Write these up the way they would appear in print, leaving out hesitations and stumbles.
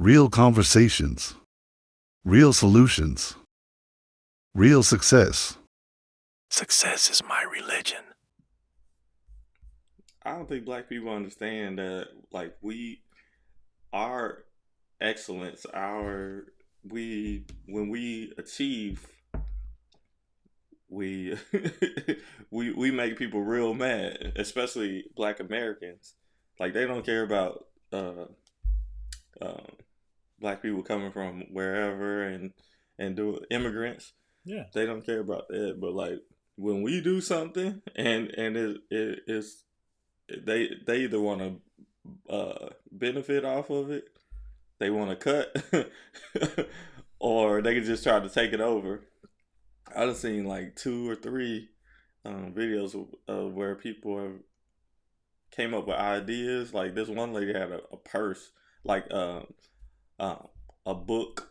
real conversations, real solutions, real success. Success is my religion. I don't think black people understand that, like, our excellence, when we achieve, we we make people real mad, especially black Americans. Like, they don't care about uh, black people coming from wherever and do immigrants. Yeah. They don't care about that. But like when we do something and it is they either want to benefit off of it, they want to cut, or they can just try to take it over. I've seen like 2 or 3 videos of where people have came up with ideas. Like this one lady had a purse, like a book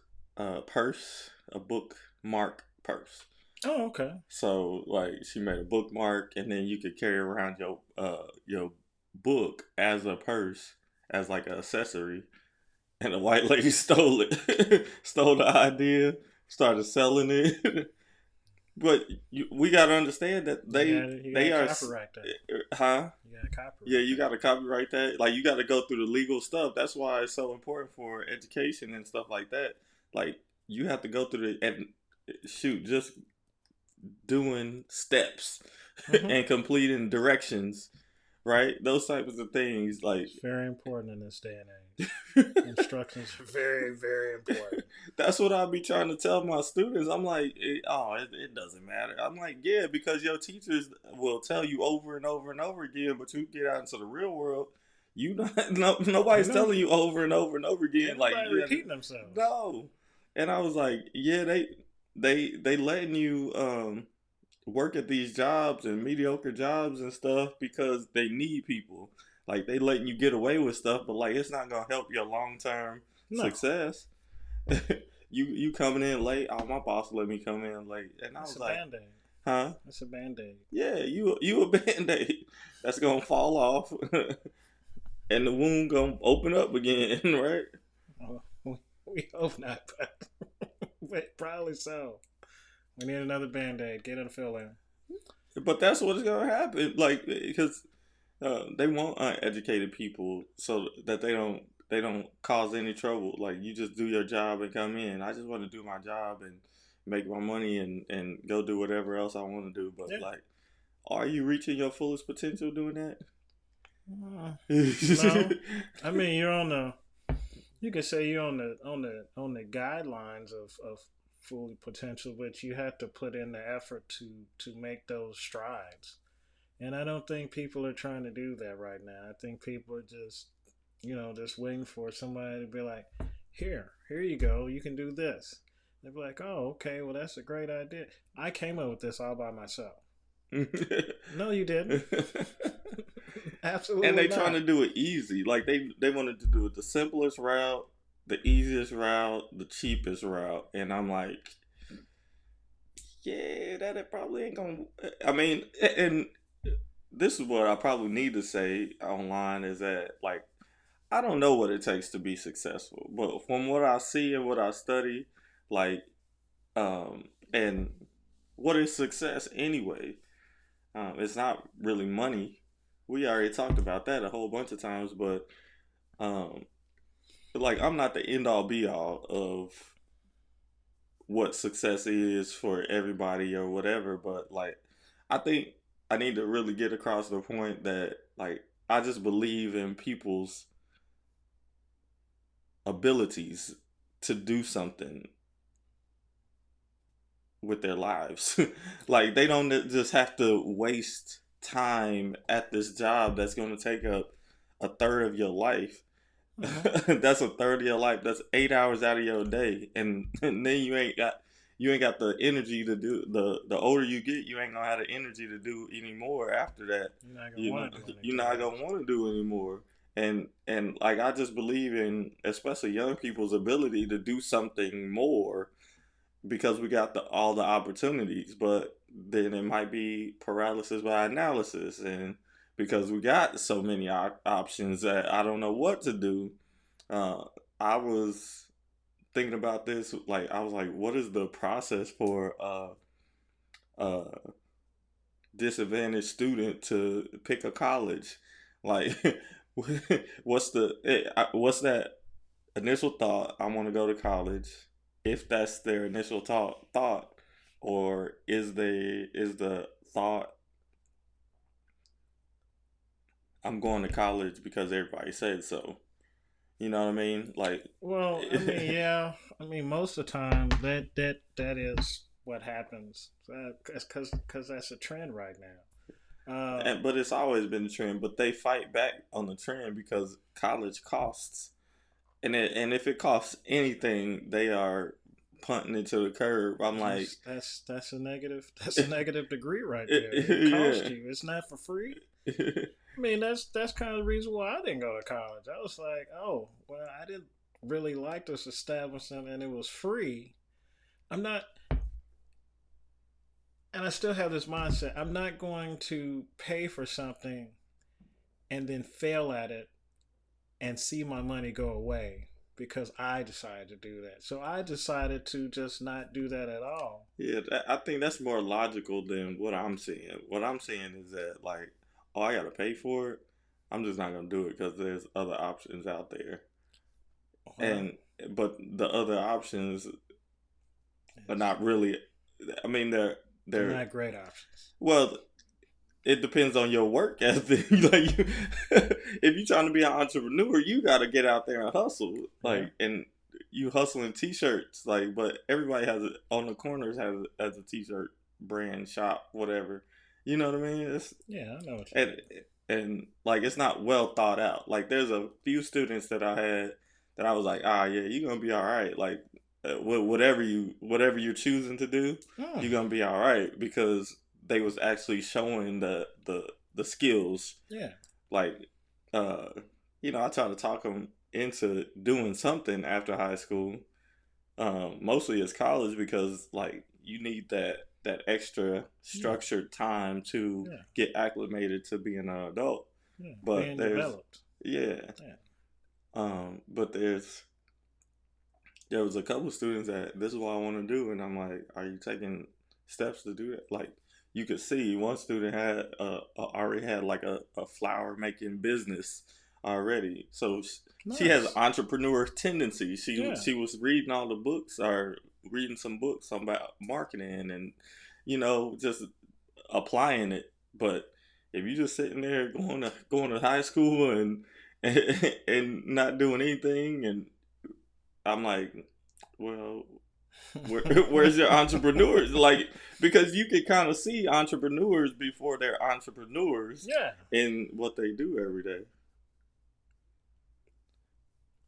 purse, a bookmark purse. Oh, okay. So like she made a bookmark, and then you could carry around your book as a purse, as like an accessory. And the white lady stole it, stole the idea, started selling it. But we gotta understand that you they gotta are copyright that. huh? You gotta copyright. Yeah, you gotta copyright that. Like you gotta go through the legal stuff. That's why it's so important for education and stuff like that. Like you have to go through and shoot, just doing steps and completing directions, right? Those types of things, like it's very important in this day and age. Instructions are very, very important. That's what I'll be trying to tell my students. I'm like, it doesn't matter. I'm like, yeah, because your teachers will tell you over and over and over again, but you get out into the real world, nobody's telling you over and over and over again. Like repeating themselves. No. And I was like, yeah, they letting you work at these jobs and mediocre jobs and stuff because they need people. Like they letting you get away with stuff, but like it's not gonna help your long term success. you coming in late. Oh, my boss let me come in late, and I was like, Band-Aid. huh? That's a Band-Aid. Yeah, you a Band-Aid that's gonna fall off, and the wound gonna open up again, right? We hope not, but probably so. We need another Band-Aid. Get it a fill in. But that's what's gonna happen, like because they want uneducated people so that they don't cause any trouble. Like you just do your job and come in. I just want to do my job and make my money and go do whatever else I want to do. But like, are you reaching your fullest potential doing that? No. I mean, you're on the. You could say you're on the guidelines of full potential, but you have to put in the effort to make those strides. And I don't think people are trying to do that right now. I think people are just waiting for somebody to be like, here you go, you can do this. They'll be like, oh, okay, well, that's a great idea. I came up with this all by myself. No, you didn't. Absolutely And they not. trying to do it easy. Like they wanted to do it the simplest route, the easiest route, the cheapest route. And I'm like, yeah, that it probably ain't gonna. I mean, and this is what I probably need to say online is that, like, I don't know what it takes to be successful, but from what I see and what I study, like, and what is success anyway? It's not really money. We already talked about that a whole bunch of times, but like, I'm not the end all be all of what success is for everybody or whatever, but like, I think I need to really get across the point that, like, I just believe in people's abilities to do something with their lives. Like, they don't just have to waste time at this job that's going to take up a third of your life. That's a third of your life. That's 8 hours out of your day, and then you ain't got the energy to do. The older you get, you ain't gonna have the energy to do anymore after that. You're not gonna want to do anymore. And like, I just believe in, especially young people's ability to do something more, because we got all the opportunities, but then it might be paralysis by analysis, and because we got so many options that I don't know what to do. I was thinking about this, like I was like, what is the process for uh disadvantaged student to pick a college? Like, what's that initial thought? I want to go to college. If that's their initial thought, or is the thought I'm going to college because everybody said so? You know what I mean? Like, Well, I mean, yeah. I mean, most of the time that is what happens. Because that's a trend right now. but it's always been the trend. But they fight back on the trend because college costs, and if it costs anything, they are punting it to the curb. I'm like, that's a negative. That's a negative degree right there. It costs you. It's not for free. I mean, that's kind of the reason why I didn't go to college. I was like, oh, well, I didn't really like this establishment, and it was free. I'm not, and I still have this mindset. I'm not going to pay for something and then fail at it and see my money go away because I decided to do that. So I decided to just not do that at all. Yeah, I think that's more logical than what I'm seeing. What I'm seeing is that, like, oh, I gotta pay for it. I'm just not gonna do it because there's other options out there. And but the other options are not really. I mean, they're not great options. Well, it depends on your work ethic. Like, if you're trying to be an entrepreneur, you got to get out there and hustle. Like, and you hustling t-shirts. Like, but everybody has on the corners has a t-shirt brand shop, whatever. You know what I mean? Yeah, I know what you mean. And like, it's not well thought out. Like, there's a few students that I had that I was like, yeah, you're gonna be all right. Like, whatever you're choosing to do, you're gonna be all right, because they was actually showing the skills. Yeah. Like, I try to talk them into doing something after high school. Mostly it's college, because like you need that extra structured time to get acclimated to being an adult. Yeah. But being there's developed. But there was a couple students that this is what I want to do, and I'm like, are you taking steps to do that? Like, you could see one student had already had like a flower making business already, so she has entrepreneur tendencies. She was reading all the books, or reading some books about marketing, and just applying it. But if you just sitting there going to high school and not doing anything, and I'm like, well, where's your entrepreneurs? Like, because you can kind of see entrepreneurs before they're entrepreneurs in what they do every day.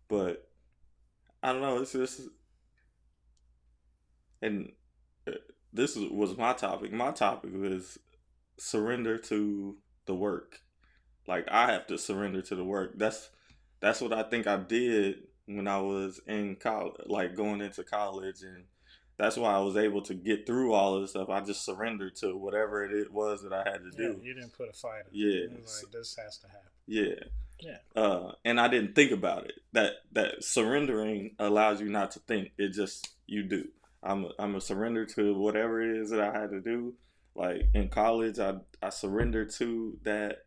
But I don't know, it's just, and this was my topic. My topic was surrender to the work. Like, I have to surrender to the work. That's what I think I did when I was in college, like going into college, and that's why I was able to get through all of this stuff. I just surrendered to whatever it was that I had to do. You didn't put a fight in. Yeah, it was like, this has to happen. Yeah. And I didn't think about it. That surrendering allows you not to think. It just, you do. I'm a surrender to whatever it is that I had to do. Like in college, I surrendered to that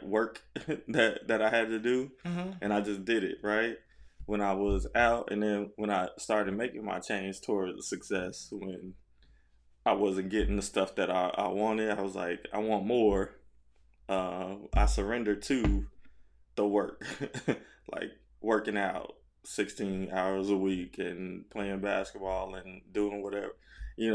work that I had to do, and I just did it, right? When I was out, and then when I started making my change towards success, when I wasn't getting the stuff that I wanted, I was like, I want more. I surrendered to the work, like working out 16 hours a week and playing basketball and doing whatever,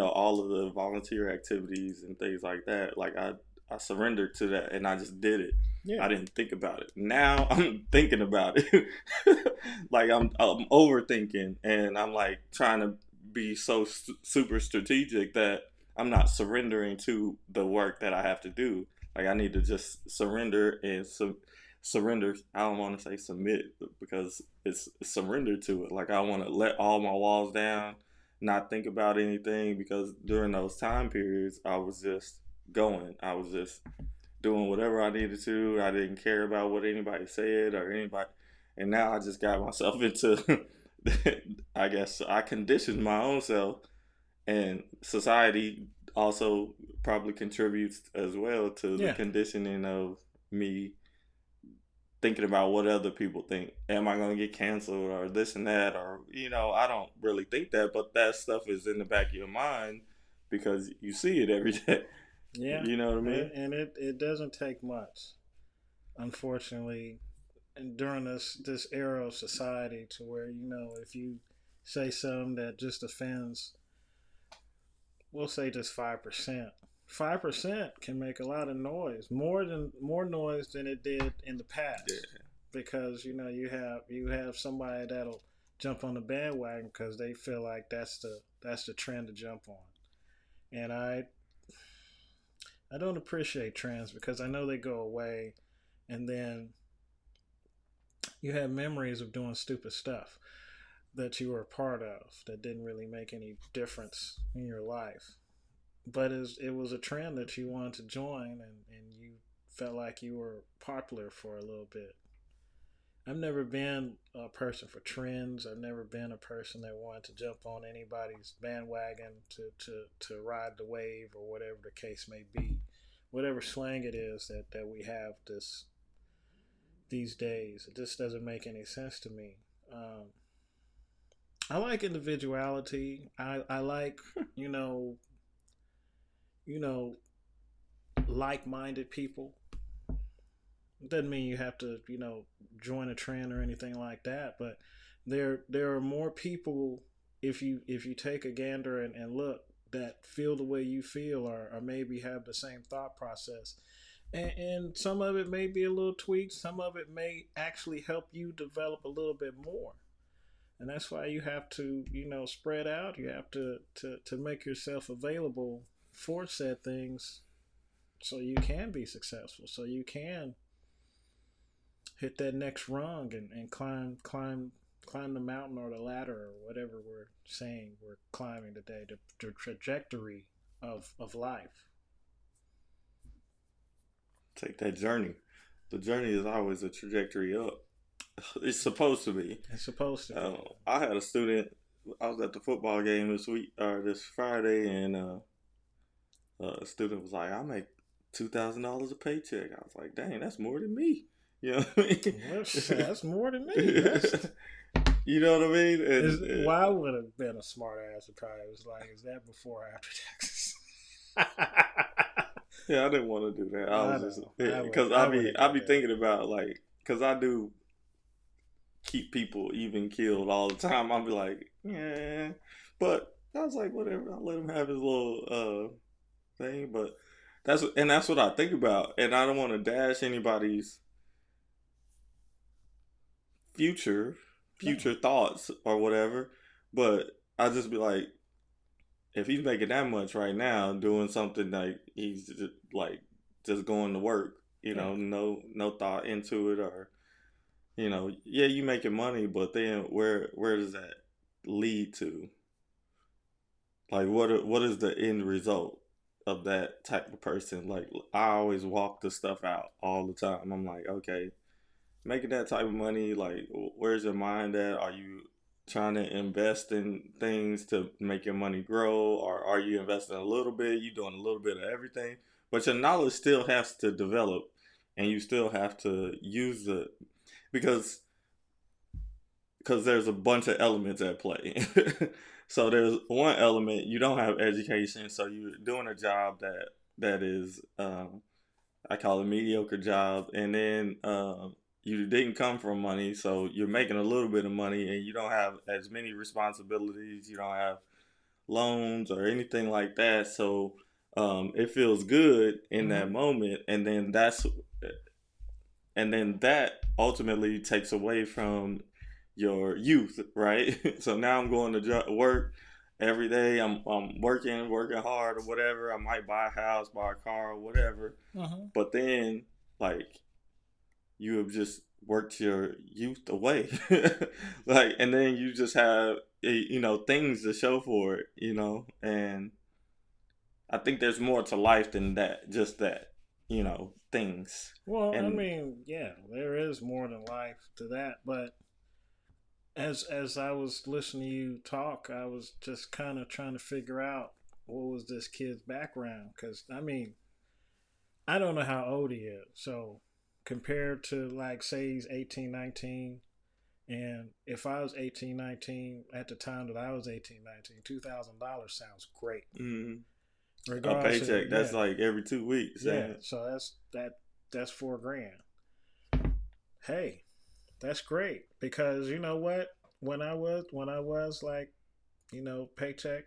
all of the volunteer activities and things like that. Like, I surrendered to that, and I just did it. I didn't think about it. Now I'm thinking about it. Like, I'm overthinking, and I'm like trying to be so super strategic that I'm not surrendering to the work that I have to do. Like, I need to just surrender and surrender. I don't want to say submit, because it's surrender to it. Like, I want to let all my walls down, not think about anything, because during those time periods, I was just going. I was just doing whatever I needed to. I didn't care about what anybody said or anybody. and now I just got myself into. I guess I conditioned my own self, and society also probably contributes as well to the Yeah. conditioning of me thinking about what other people think. Am I going to get canceled or this and that? Or, I don't really think that, but that stuff is in the back of your mind because you see it every day. Yeah. You know what I mean? And it doesn't take much, unfortunately, and during this era of society to where, if you say something that just offends, we'll say just 5%. 5% can make a lot of noise, more noise than it did in the past. Yeah. Because you have somebody that'll jump on the bandwagon because they feel like that's the trend to jump on. And I don't appreciate trends because I know they go away, and then you have memories of doing stupid stuff that you were a part of that didn't really make any difference in your life. But it was a trend that you wanted to join, and you felt like you were popular for a little bit. I've never been a person for trends. I've never been a person that wanted to jump on anybody's bandwagon to ride the wave or whatever the case may be. Whatever slang it is that we have these days, it just doesn't make any sense to me. I like individuality. I like, you know, you know, like-minded people. It doesn't mean you have to, join a trend or anything like that, but there are more people, if you take a gander and look, that feel the way you feel, or maybe have the same thought process. And some of it may be a little tweaked, some of it may actually help you develop a little bit more. And that's why you have to, spread out. You have to make yourself available for said things so you can be successful, so you can hit that next rung and climb the mountain or the ladder or whatever we're saying we're climbing today, the trajectory of life. Take that journey. The journey is always a trajectory up. It's supposed to be. It's supposed to be. I had a student. I was at the football game this Friday, and a student was like, "I make $2,000 a paycheck." I was like, "Dang, that's more than me." You know what I mean? That's more than me. You know what I mean? I would have been a smart ass and probably was like, "Is that before or after taxes?" Yeah, I didn't want to do that. I was just because I be thinking about because I do keep people even killed all the time. I'll be like, yeah, but I was like, whatever. I'll let him have his little thing. But that's what I think about, and I don't want to dash anybody's future thoughts or whatever. But I just be like, if he's making that much right now, doing something like he's just going to work, no thought into it, or yeah, you making money, but then where does that lead to? Like, what is the end result of that type of person? Like, I always walk the stuff out all the time. I'm like, okay, making that type of money, like, where's your mind at? Are you trying to invest in things to make your money grow, or are you investing a little bit? You doing a little bit of everything, but your knowledge still has to develop, and you still have to use it because there's a bunch of elements at play. So there's one element, you don't have education, so you're doing a job that is I call it a mediocre job, and then you didn't come from money, so you're making a little bit of money, and you don't have as many responsibilities, you don't have loans or anything like that, so it feels good in that moment, and then that ultimately takes away from your youth, right? So now I'm going to work every day. I'm working hard or whatever. I might buy a house, buy a car or whatever. But then, like, you have just worked your youth away. And then you just have, things to show for it, and I think there's more to life than that, just that. things. Well, I And mean, yeah, there is more than life to that. But as I was listening to you talk, I was just kind of trying to figure out what was this kid's background. Because I mean, I don't know how old he is. So compared to like say he's 18, 19, and if I was 18, 19 at the time that I was 18, 19, $2,000 sounds great. a Regardless of paycheck, that's yeah, like every 2 weeks. yeah. And So that's $4,000. Hey, that's great because you know what? When I was like, paycheck,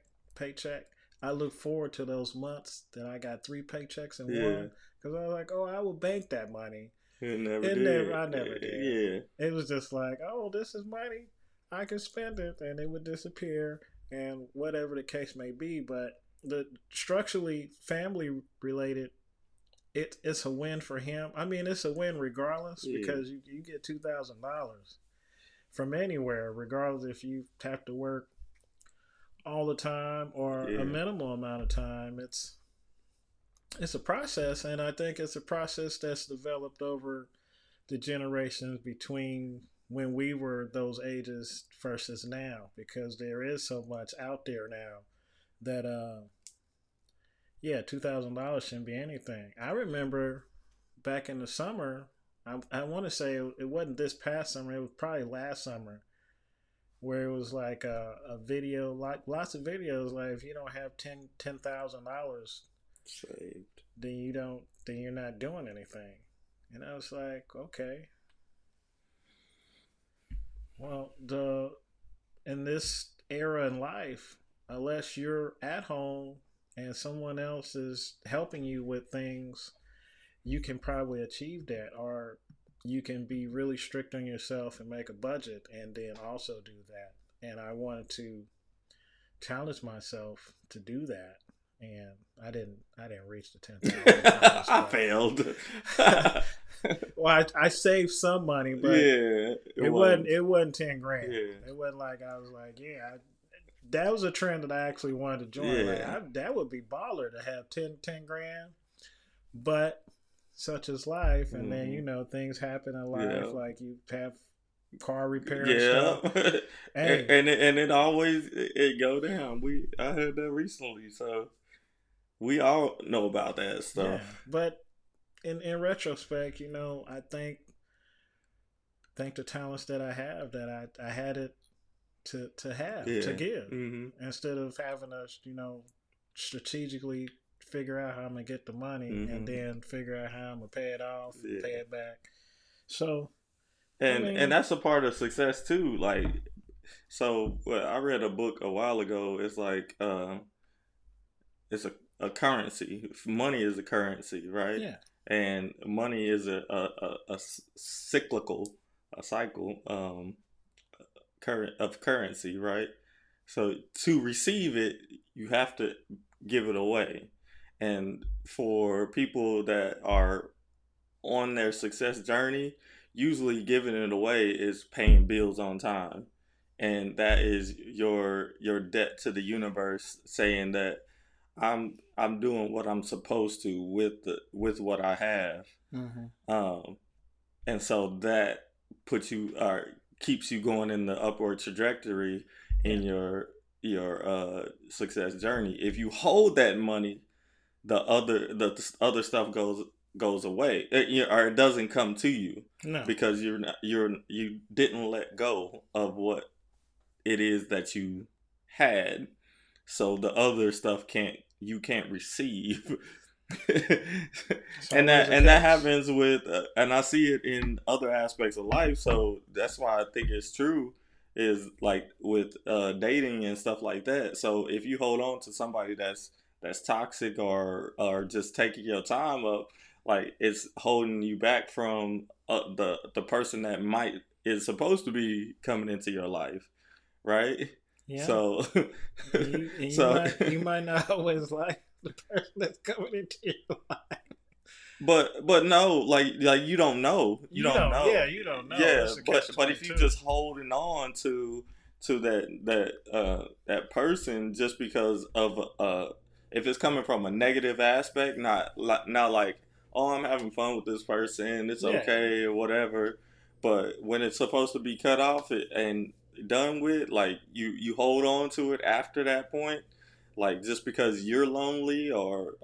I look forward to those months that I got three paychecks in yeah, one because I was like, oh, I will bank that money. it never It never, did. I never did. Yeah, It was just like, oh, this is money. I can spend it, and it would disappear, and whatever the case may be. But the structurally family related, it's a win for him. I mean, it's a win regardless yeah, because you get $2,000 from anywhere, regardless if you have to work all the time or a yeah. minimal amount of time. It's a process, and I think it's a process that's developed over the generations between when we were those ages versus now, because there is so much out there now that yeah, $2,000 shouldn't be anything. I remember back in the summer. I want to say it wasn't this past summer. It was probably last summer, where it was like a video, like lots of videos. Like if you don't have $10,000, Saved. then you don't, then you're not doing anything. And I was like, okay, well, the in this era in life, unless you're at home and someone else is helping you with things, you can probably achieve that, or you can be really strict on yourself and make a budget and then also do that. And I wanted to challenge myself to do that, and I didn't reach the $10,000, I but failed. well, I saved some money, but Yeah, it wasn't it wasn't 10 grand. Yeah, It wasn't like I was like, yeah, that was a trend that I actually wanted to join. Like yeah, that would be baller to have 10 grand, but such is life, and then things happen in life, yeah, like you have car repair and yeah. stuff. Hey, And it always it go down. I heard that recently, so we all know about that yeah, stuff. but in retrospect, I think the talents that I have, that I had it to have to Yeah. give, Hmm. instead of having to strategically figure out how I'm gonna get the money and Hmm. then figure out how I'm gonna pay it off, pay Yeah. it back. So I And mean, that's a part of success too. Like, so well, I read a book a while ago. It's like it's a currency. Money is a currency, right? yeah, And money is a cyclical, a cycle current of currency, right? So to receive it, you have to give it away. And for people that are on their success journey, usually giving it away is paying bills on time. And that is your debt to the universe, saying that I'm doing what I'm supposed to with what I have. hmm Um, and so that puts you or keeps you going in the upward trajectory yeah, in your success journey. If you hold that money, the other stuff goes away, or it doesn't come to you no, because you didn't let go of what it is that you had. So the other stuff you can't receive. it's and always that a and that case. happens with and I see it in other aspects of life, so that's why I think it's true, is like with dating and stuff like that. So if you hold on to somebody that's toxic or just taking your time up, like it's holding you back from the person that might is supposed to be coming into your life, right? Yeah, So and so you might not always like the person that's coming into your life. but no, like you You don't don't, yeah, know. you don't know. Yeah, It's a catch but twenty if you two. just holding on to that person just because of if it's coming from a negative aspect, not like oh, I'm having fun with this person, it's Yeah. okay or whatever. But when it's supposed to be cut off and done with, like you hold on to it after that point, like just because you're lonely or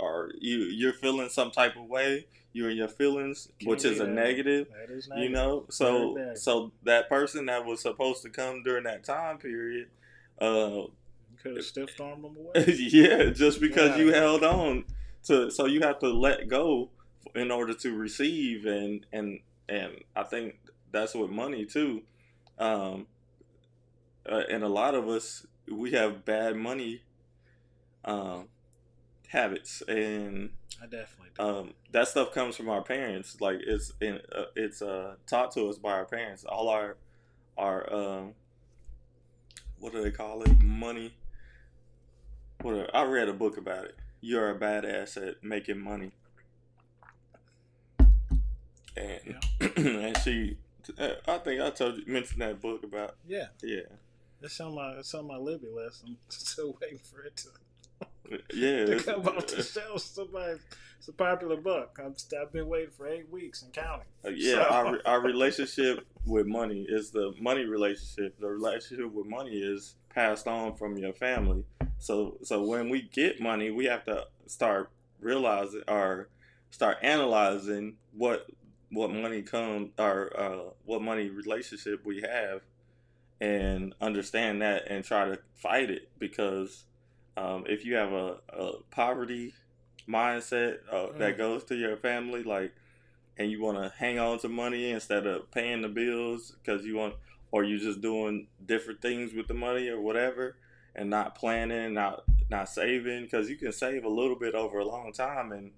you're feeling some type of way, you and your feelings, Can't which be is a that. negative, That is you negative. know. Very So negative. that person that was supposed to come during that time period, uh, You could have stiff armed them away. yeah, just Get because out you of here. held on to, so you have to let go in order to receive, and I think that's with money too. Um, and a lot of us, we have bad money um, habits, and I definitely do. that stuff comes from our parents. Like it's taught to us by our parents. All our what do they call it? Money. I read a book about it. You're a badass at making money, and Yeah. and she, I think I mentioned that book about. Yeah. Yeah, It's on my Libby list. I'm still waiting for it yeah, to come off the shelf. It's a popular book. I've been waiting for 8 weeks and counting. yeah. So. Our relationship with money is the money relationship. The relationship with money is passed on from your family. So when we get money, we have to start realizing or start analyzing what money comes or what money relationship we have, and understand that and try to fight it, because if you have a poverty mindset that goes to your family, like, and you want to hang on to money instead of paying the bills because you want, or you just doing different things with the money or whatever, and not planning, not saving, because you can save a little bit over a long time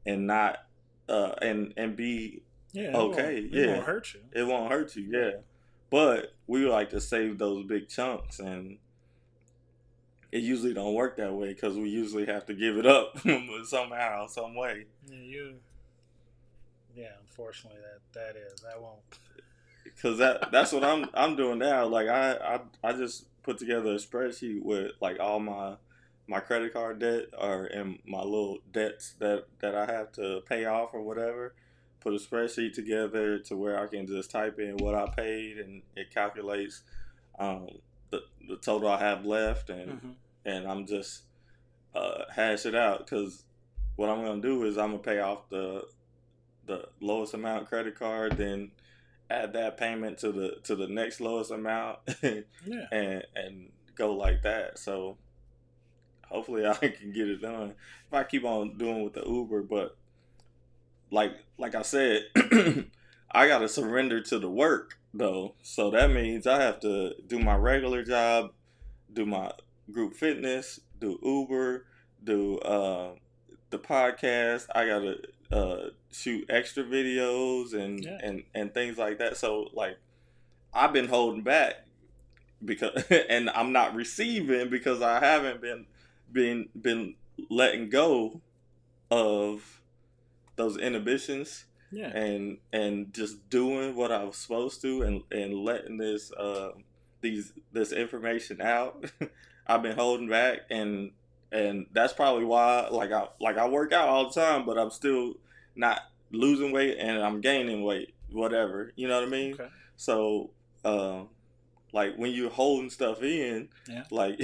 and not and be Yeah, okay. it won't hurt you. It won't hurt you. Yeah, but we like to save those big chunks, and it usually don't work that way because we usually have to give it up somehow, some way. Yeah, unfortunately that won't. Because that's what I'm doing now. Like I just put together a spreadsheet with like all my credit card debt or and my little debts that I have to pay off or whatever. Put a spreadsheet together to where I can just type in what I paid, and it calculates um, the total I have left, and I'm just hash it out, because what I'm gonna do is I'm gonna pay off the lowest amount credit card, then add that payment to the next lowest amount, Yeah. and go like that. So hopefully I can get it done if I keep on doing with the Uber. But like I said, I gotta surrender to the work though. So that means I have to do my regular job, do my group fitness, do Uber, do the podcast. I gotta shoot extra videos and things like that. So like I've been holding back because and I'm not receiving because I haven't been letting go of those inhibitions, Yeah. and just doing what I was supposed to, and letting this information out. I've been holding back, and that's probably why I work out all the time, but I'm still not losing weight, and I'm gaining weight, whatever, you know what I mean? Okay. So like when you're holding stuff in, Yeah. like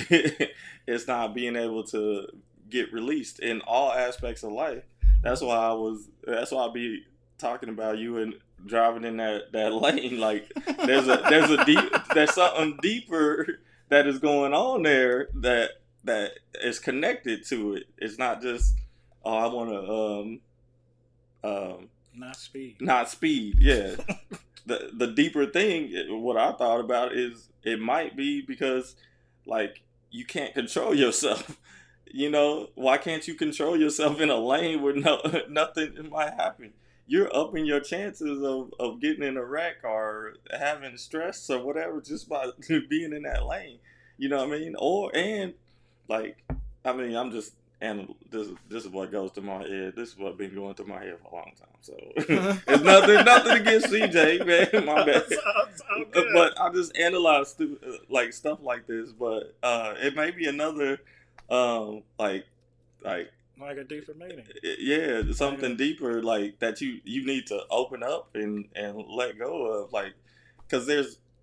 it's not being able to get released in all aspects of life. That's why I be talking about you and driving in that lane. Like there's something deeper that is going on there that is connected to it. It's not just, oh, I want to not speed. Yeah. The deeper thing, what I thought about is it might be because like you can't control yourself. You know, why can't you control yourself in a lane where nothing might happen? You're upping your chances of getting in a wreck or having stress or whatever just by being in that lane. You know what I mean? And like, I mean, I'm just, and this is what goes through my head. This is what been going through my head for a long time. So it's nothing against CJ, man. My bad. But I just analyze like stuff like this. But it may be another like Like a deeper meaning. Yeah, something Like deeper, like that you need to open up and let go of, like, because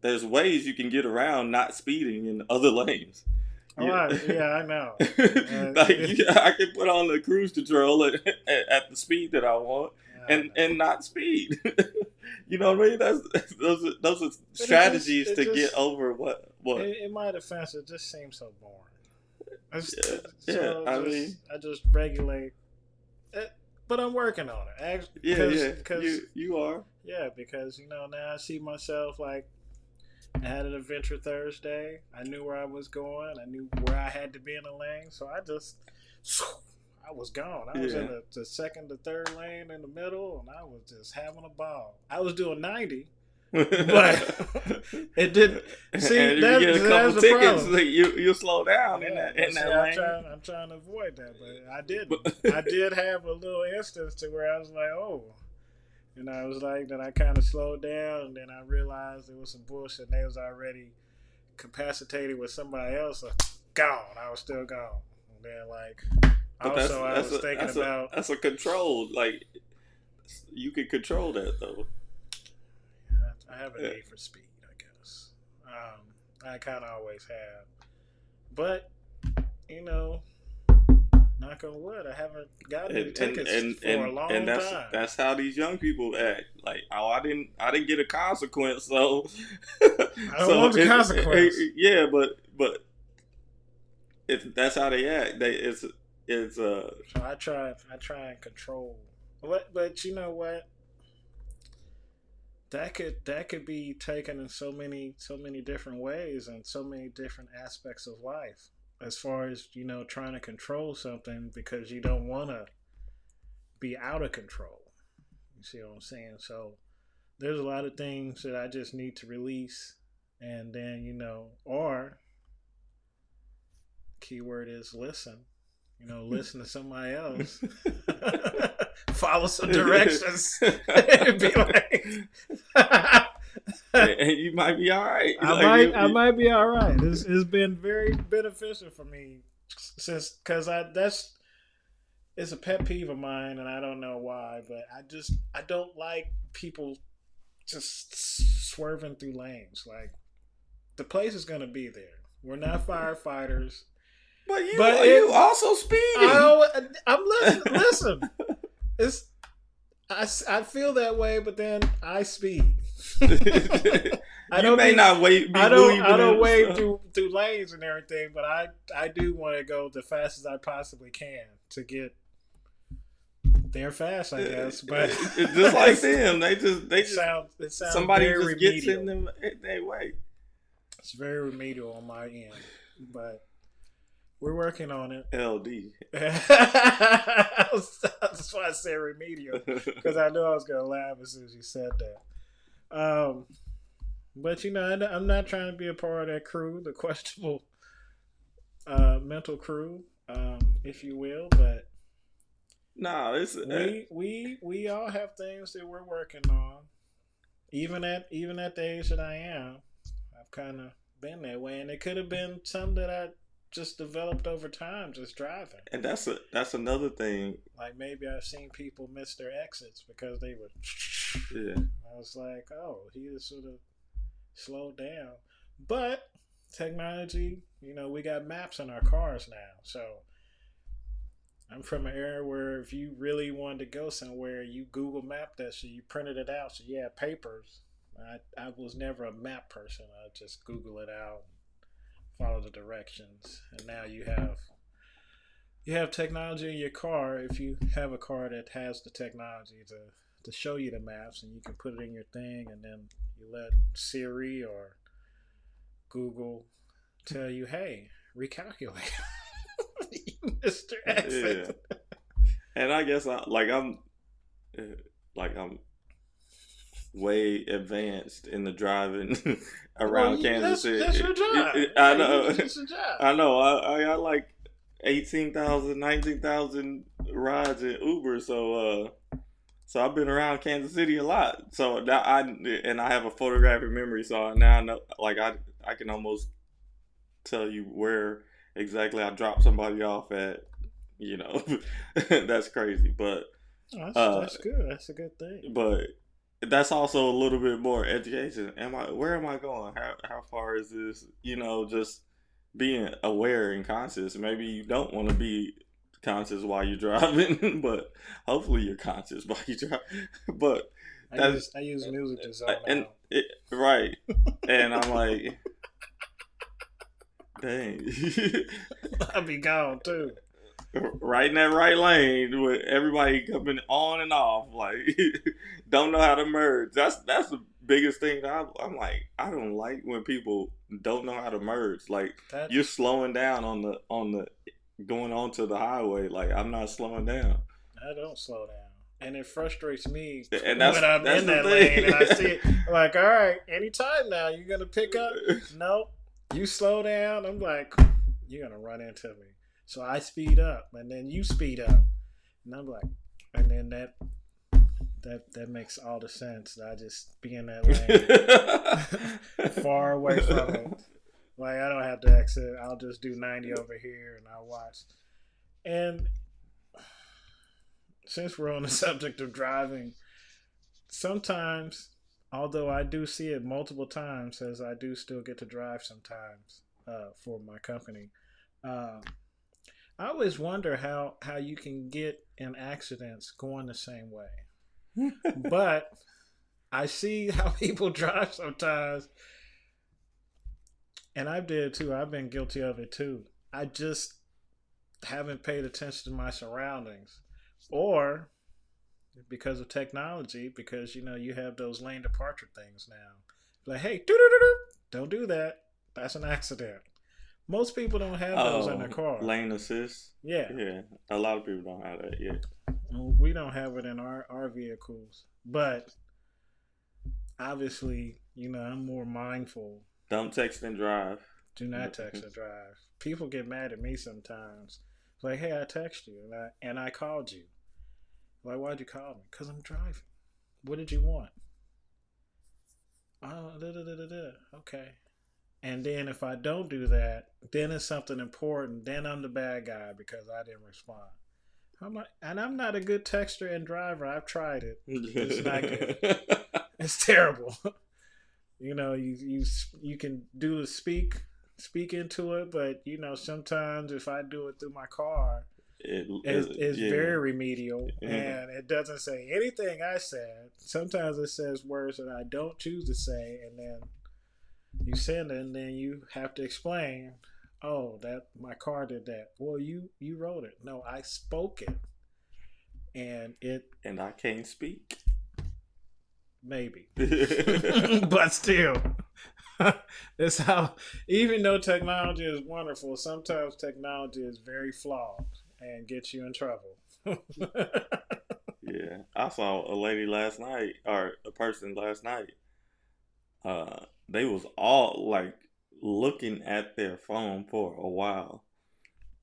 there's ways you can get around not speeding in other lanes. Yeah. I know. I can put on the cruise control at the speed that I want I and know. not speed. You know what I mean? Those are But strategies to get over what. in my defense, it just seems so boring. Yeah. I mean, I just regulate it, but I'm working on it. yeah. You are. Yeah, because now I see myself like I had an adventure Thursday. I knew where I was going. I knew where I had to be in the lane, so I was gone. I was in the second to third lane in the middle, and I was just having a ball. I was doing 90. But it didn't. See, and if that's, you get a that's couple the tickets, problem. you slow down in Yeah, that see, lane. I'm trying to avoid that, but I didn't. I did have a little instance to where I was like, oh, I was like, then I kind of slowed down, and then I realized there was some bullshit. And they was already capacitated with somebody else. So gone. I was still gone. And then But also I was thinking about that's a control. Like, you can control that though. I have a need for speed, I guess. I kind of always have. But, knock on wood, I haven't gotten any tickets for a long time. That's how these young people act. Like, oh, I didn't get a consequence, so I don't want the consequence. Yeah, but if that's how they act, it's So I try and control. But you know what? That could be taken in so many different ways and so many different aspects of life. As far as trying to control something because you don't want to be out of control. You see what I'm saying? So there's a lot of things that I just need to release, and then or keyword is listen. Listen to somebody else. Follow some directions. And be like, and you might be all right. I might be all right. It's been very beneficial for me because it's a pet peeve of mine, and I don't know why, but I don't like people just swerving through lanes. Like, the place is gonna be there. We're not firefighters. But you also speeding. I'm listen. I feel that way, but then I speed. I don't wade through lanes and everything, but I do want to go the fastest I possibly can to get there fast, I guess. But it's just like them, they just sound somebody very just gets remedial. in them their way. It's very remedial on my end, but we're working on it. LD. That's why I said remedial, because I knew I was going to laugh as soon as you said that. But I'm not trying to be a part of that crew, the questionable mental crew, if you will. But no, it's we all have things that we're working on. Even at the age that I am, I've kind of been that way, and it could have been something that I just developed over time, just driving. And that's another thing. Like, maybe I've seen people miss their exits because they were. Yeah. I was like, oh, he just sort of slowed down. But technology, we got maps in our cars now. So I'm from an era where if you really wanted to go somewhere, you Google Map that shit, you printed it out. So you had papers. I was never a map person. I just Google it out, follow the directions, and now you have technology in your car. If you have a car that has the technology to show you the maps, and you can put it in your thing, and then you let Siri or Google tell you, hey, recalculate. You missed your exit. Yeah. And I guess I'm way advanced in the driving around Kansas City. That's your job. I know. That's your job. I know. I got like 18,000, 19,000 rides in Uber. So I've been around Kansas City a lot. So now I have a photographic memory. So now I know, like, I can almost tell you where exactly I dropped somebody off at That's crazy. But That's good. That's a good thing. but that's also a little bit more education. Where am I going? How far is this? Just being aware and conscious. Maybe you don't want to be conscious while you're driving, but hopefully you're conscious while you drive. But I use music to zone out. Right. And I'm like, dang. I'll be gone too. Right in that right lane with everybody coming on and off, like don't know how to merge. That's the biggest thing. I'm like, I don't like when people don't know how to merge. Like you're slowing down on the going onto the highway. Like I'm not slowing down. I don't slow down. And it frustrates me and when I'm in that lane and I see it. I'm like, all right, anytime now, you're going to pick up? Nope. You slow down. I'm like, you're going to run into me. So I speed up, and then you speed up. And I'm like, and then that makes all the sense. I just be in that lane far away from it. Like, I don't have to exit. I'll just do 90 over here, and I'll watch. And since we're on the subject of driving, sometimes, although I do see it multiple times, as I do still get to drive sometimes for my company, I always wonder how you can get in accidents going the same way. But I see how people drive sometimes, and I did too. I've been guilty of it too. I just haven't paid attention to my surroundings. Or because of technology, because you have those lane departure things now. Like, hey, don't do that. That's an accident. Most people don't have those in their car. Lane assist. Yeah. A lot of people don't have that yet. We don't have it in our vehicles, but obviously, I'm more mindful. Don't text and drive. Do not text and drive. People get mad at me sometimes. Like, hey, I text you and I called you. Like, why'd you call me? Because I'm driving. What did you want? Oh, okay. And then if I don't do that, then it's something important. Then I'm the bad guy because I didn't respond. I'm not a good texter and driver. I've tried it. It's not good. It's terrible. You can do the speak into it, but sometimes if I do it through my car, it's very remedial, and it doesn't say anything I said. Sometimes it says words that I don't choose to say, and then you send it, and then you have to explain, oh, that my car did that. Well, you wrote it. No, I spoke it, and I can't speak. Maybe. But still, it's how, even though technology is wonderful, sometimes technology is very flawed and gets you in trouble. Yeah. I saw a lady last night, or a person last night. They was all like looking at their phone for a while,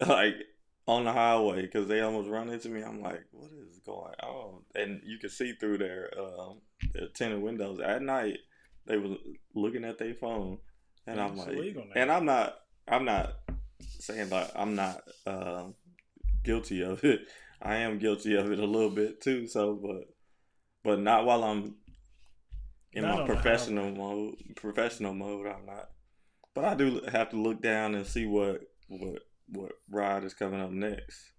like on the highway, because they almost run into me. I'm like, what is going on? And you can see through their tinted windows at night. They was looking at their phone, and I'm like, and I'm not saying that I'm not guilty of it. I am guilty of it a little bit too. So, but not while I'm in my professional mode. I'm not. But I do have to look down and see what ride is coming up next.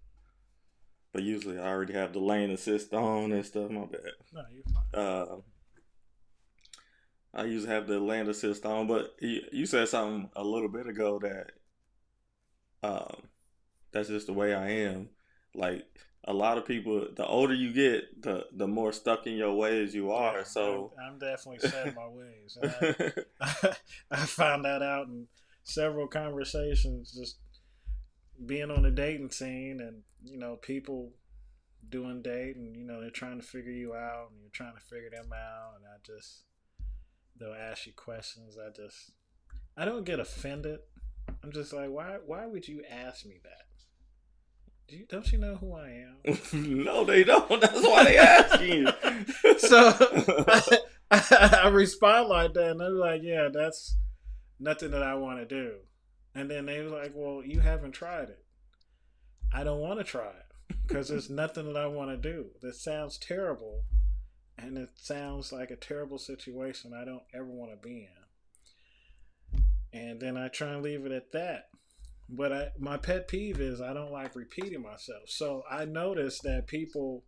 But usually I already have the lane assist on and stuff. My bad. No, you're fine. I usually have the lane assist on, but you said something a little bit ago that that's just the way I am. Like a lot of people, the older you get, the more stuck in your ways you are. So I'm definitely set in my ways. And I found that out in several conversations, just being on the dating scene, and people doing dating. They're trying to figure you out, and you're trying to figure them out. And they'll ask you questions. I don't get offended. I'm just like, why would you ask me that? Don't you know who I am? No, they don't. That's why they asking you. So I respond like that, and they're like, yeah, that's nothing that I want to do. And then they was like, well, you haven't tried it. I don't want to try it because there's nothing that I want to do. This sounds terrible, and it sounds like a terrible situation I don't ever want to be in. And then I try and leave it at that. But my pet peeve is I don't like repeating myself. So I notice that people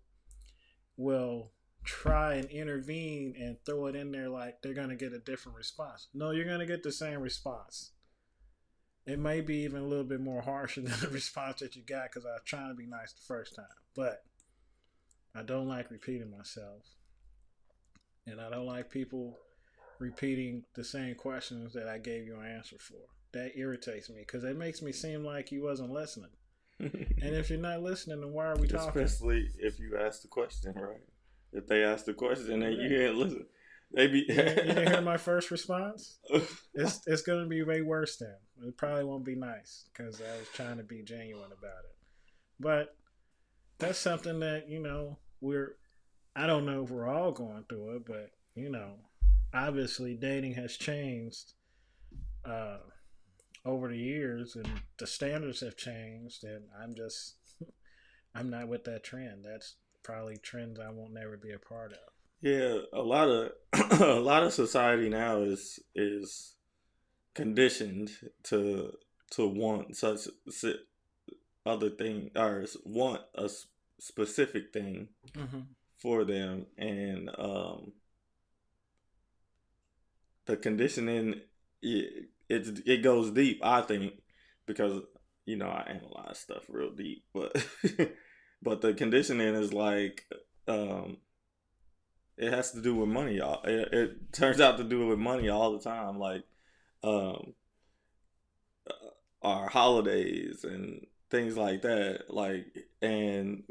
will try and intervene and throw it in there like they're going to get a different response. No, you're going to get the same response. It may be even a little bit more harsher than the response that you got because I was trying to be nice the first time. But I don't like repeating myself. And I don't like people repeating the same questions that I gave you an answer for. That irritates me because it makes me seem like you wasn't listening. And if you're not listening, then why are we talking? Especially if you ask the question, right? If they ask the question and you didn't listen, they be. You didn't hear my first response? It's going to be way worse then. It probably won't be nice because I was trying to be genuine about it. But that's something that, I don't know if we're all going through it, but, obviously dating has changed over the years and the standards have changed, and I'm not with that trend. That's probably trends I won't never be a part of. Yeah, a lot of society now is conditioned to want such other thing, or want a specific thing for them, and the conditioning it goes deep, I think, because I analyze stuff real deep, but but the conditioning is like it has to do with money, y'all. It turns out to do with money all the time, like our holidays and things like that, like, and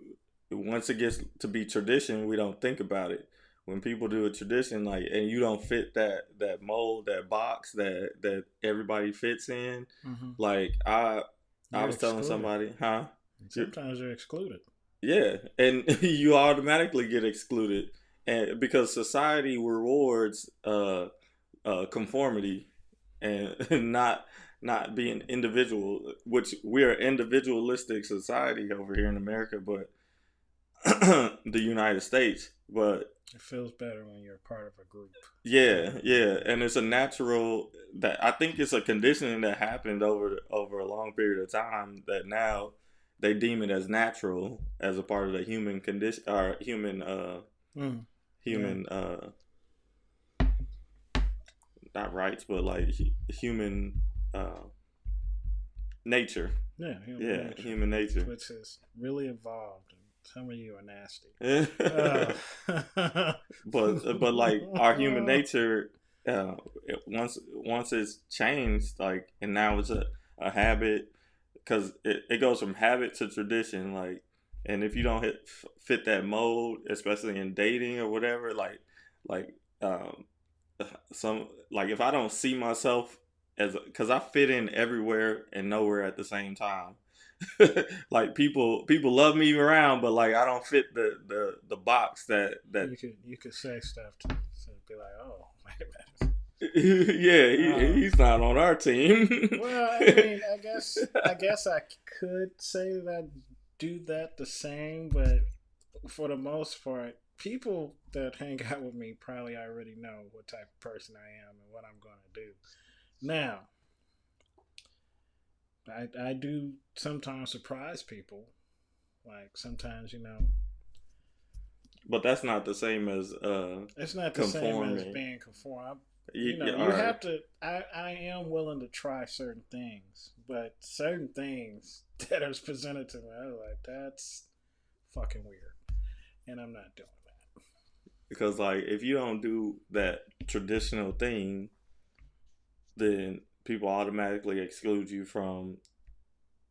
once it gets to be tradition, we don't think about it. When people do a tradition, like, and you don't fit that mold, that box that everybody fits in, like I was telling somebody, sometimes you're excluded. Yeah, and you automatically get excluded, and because society rewards conformity and not being individual, which we're an individualistic society over here in America, but the United States, but it feels better when you're a part of a group. Yeah, and it's a natural that I think it's a conditioning that happened over a long period of time that now they deem it as natural as a part of the human condition or human not rights, but like human nature. Human nature, which is really evolved. Some of you are nasty. But like our human nature, once it's changed, like, and now it's a habit, because it goes from habit to tradition, like, and if you don't fit that mold, especially in dating or whatever, like some, like, if I don't see myself because I fit in everywhere and nowhere at the same time. Like people love me around, but like I don't fit the box that you could say stuff to be like, oh, wait a minute. Yeah, he's not on our team. Well, I mean, I guess I could say that I do that the same, but for the most part, people that hang out with me probably already know what type of person I am and what I'm going to do. Now, I do sometimes surprise people. Like sometimes, But that's not the same as it's not the same as being conform. You have to. I am willing to try certain things, but certain things that are presented to me, I was like, that's fucking weird, and I'm not doing that. Because like, if you don't do that traditional thing, then people automatically exclude you from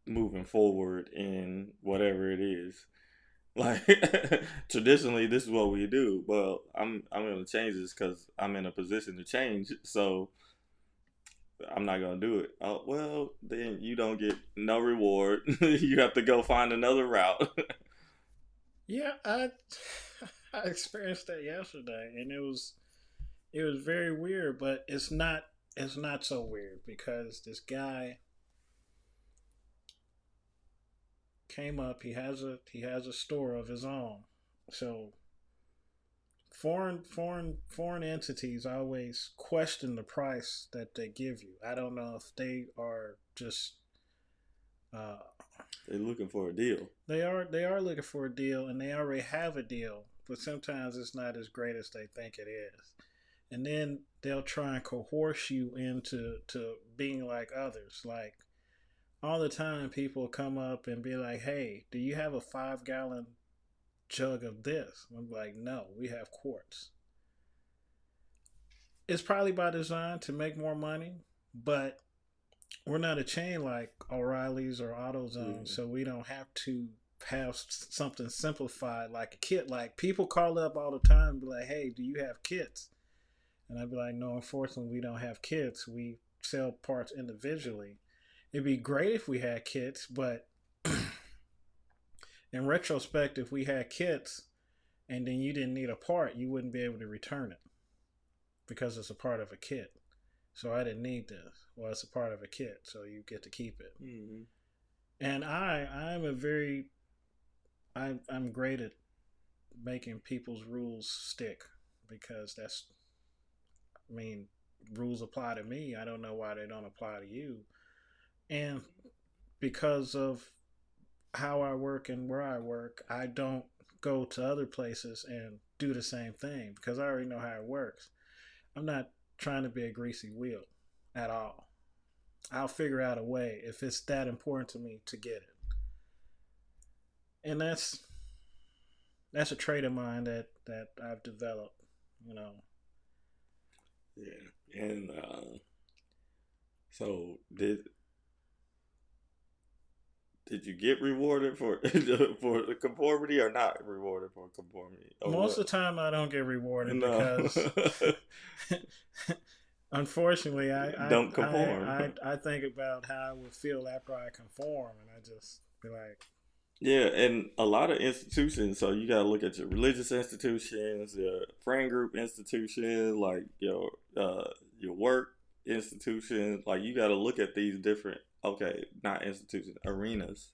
moving forward in whatever it is. Like, traditionally, this is what we do. Well, I'm going to change this because I'm in a position to change. So I'm not going to do it. Oh, well, then you don't get no reward. You have to go find another route. Yeah, I experienced that yesterday, and it was very weird. But it's not so weird because this guy came up. He has a store of his own. So foreign entities always question the price that they give you. I don't know if they are just uh, They're looking for a deal. they are looking for a deal, and they already have a deal, but sometimes it's not as great as they think it is. And then they'll try and coerce you into being like others. Like all the time, people come up and be like, "Hey, do you have a 5 gallon jug of this?" I'm like, "No, we have quarts." It's probably by design to make more money, but we're not a chain like O'Reilly's or AutoZone, so we don't have to have something simplified like a kit. Like people call up all the time and be like, "Hey, do you have kits?" And I'd be like, "No, unfortunately, we don't have kits. We sell parts individually." It'd be great if we had kits, but in retrospect, if we had kits and then you didn't need a part, you wouldn't be able to return it because it's a part of a kit. So I didn't need this. Well, it's a part of a kit, so you get to keep it. Mm-hmm. And I'm great at making people's rules stick because rules apply to me. I don't know why they don't apply to you. And because of how I work and where I work, I don't go to other places and do the same thing because I already know how it works. I'm not trying to be a greasy wheel at all. I'll figure out a way if it's that important to me to get it. And that's a trait of mine that I've developed, you know. Yeah. And so did you get rewarded for for the conformity or not rewarded for conformity? Most of the time I don't get rewarded because unfortunately don't conform. I think about how I would feel after I conform, and I just be like, yeah, and a lot of institutions, so you got to look at your religious institutions, your friend group institutions, like your work institution. Like you got to look at these different, okay, not institutions, arenas,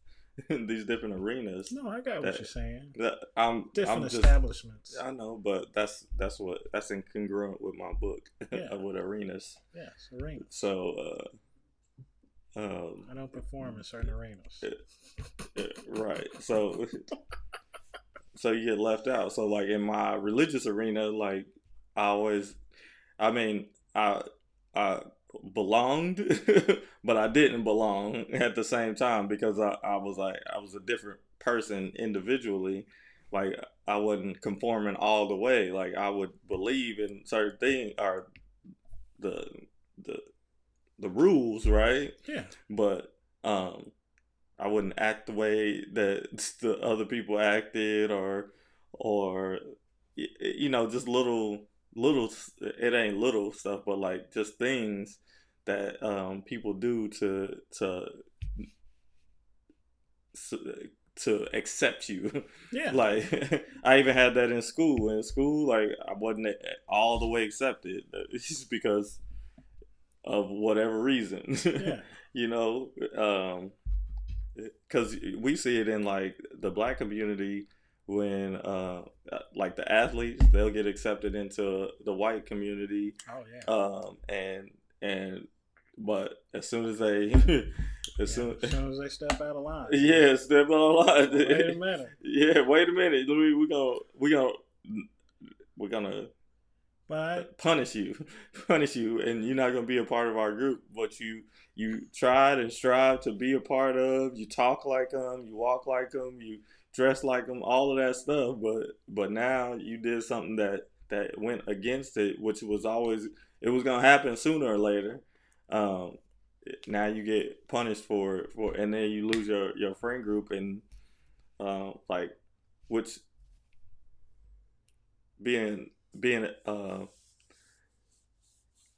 these different arenas. no, I got what you're saying. I'm Different just, establishments. I know, but that's incongruent with my book, Yeah. with arenas. Yes, arenas. So, I don't perform in certain arenas. right. So you get left out. So like in my religious arena, like I mean, I belonged, but I didn't belong at the same time because I was a different person individually. Like I wasn't conforming all the way. Like I would believe in certain things or the the rules, right? Yeah. But I wouldn't act the way that the other people acted, or just little. It ain't little stuff, but like just things that people do to accept you. Yeah. Like I even had that in school. In school, like I wasn't all the way accepted just because of whatever reason. Yeah. Because we see it in like the black community when like the athletes, they'll get accepted into the white community. Oh yeah. But as soon as they as soon as they step out of line. Yeah, step out of line. Wait a minute. Yeah, wait a minute. We're gonna punish you, and you're not gonna be a part of our group. But you tried and strive to be a part of. You talk like them, you walk like them, you dress like them, all of that stuff. But now you did something that went against it, which was always, it was gonna happen sooner or later. Now you get punished for, and then you lose your friend group, and like, which being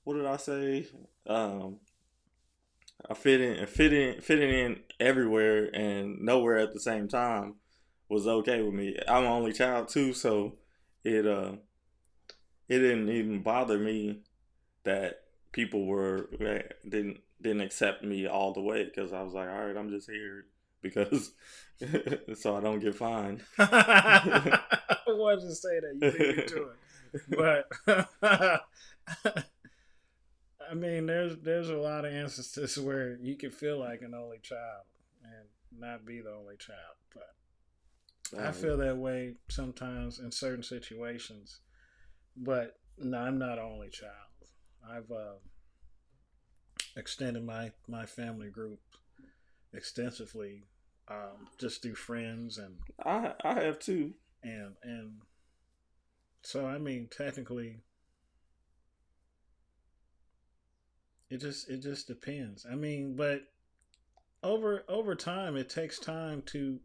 what did I say? I fitting in everywhere and nowhere at the same time was okay with me. I'm an only child too, so it didn't even bother me that people didn't accept me all the way, because I was like, all right, I'm just here because so I don't get fined. I wanted to say that you beat me to it, but I mean, there's a lot of instances where you can feel like an only child and not be the only child, but I feel that way sometimes in certain situations. But no, I'm not an only child. I've extended my family group extensively, just through friends I have too. and so I mean technically it just depends. I mean, but over time it takes time to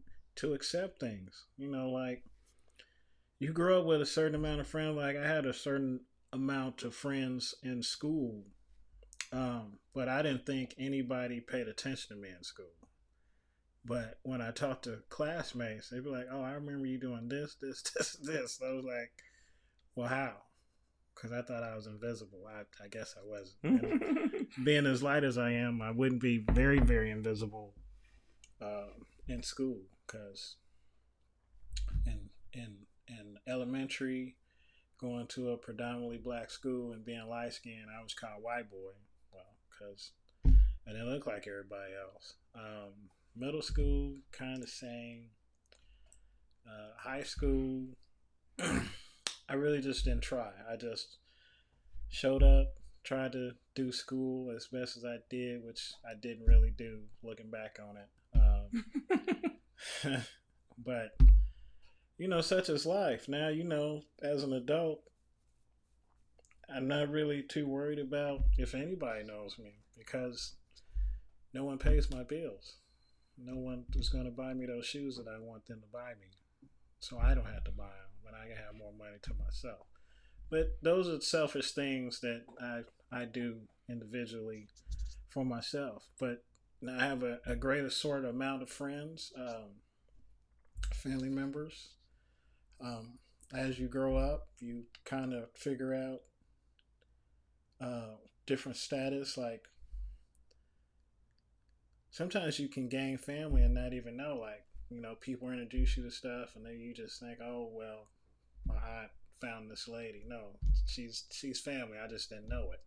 accept things. You know, like you grow up with a certain amount of friends. Like I had a certain amount of friends in school, but I didn't think anybody paid attention to me in school. But when I talked to classmates, they'd be like, "Oh, I remember you doing this, this, this, this." So I was like, "Well, how?" Because I thought I was invisible. I guess I wasn't. And being as light as I am, I wouldn't be very, very invisible in school. Because in elementary, going to a predominantly black school and being light skinned, I was called white boy. Well, because I didn't look like everybody else. Middle school, kind of same. High school, I really just didn't try. I just showed up, tried to do school as best as I did, which I didn't really do looking back on it. But, you know, such is life. Now, you know, as an adult, I'm not really too worried about if anybody knows me because no one pays my bills. No one is going to buy me those shoes that I want them to buy me. So I don't have to buy them, but I can have more money to myself. But those are selfish things that I do individually for myself. But now I have a great assorted amount of friends, family members. As you grow up, you kind of figure out different status. Like sometimes you can gain family and not even know. Like, you know, people introduce you to stuff, and then you just think, "Oh well, my aunt found this lady." No, she's family. I just didn't know it.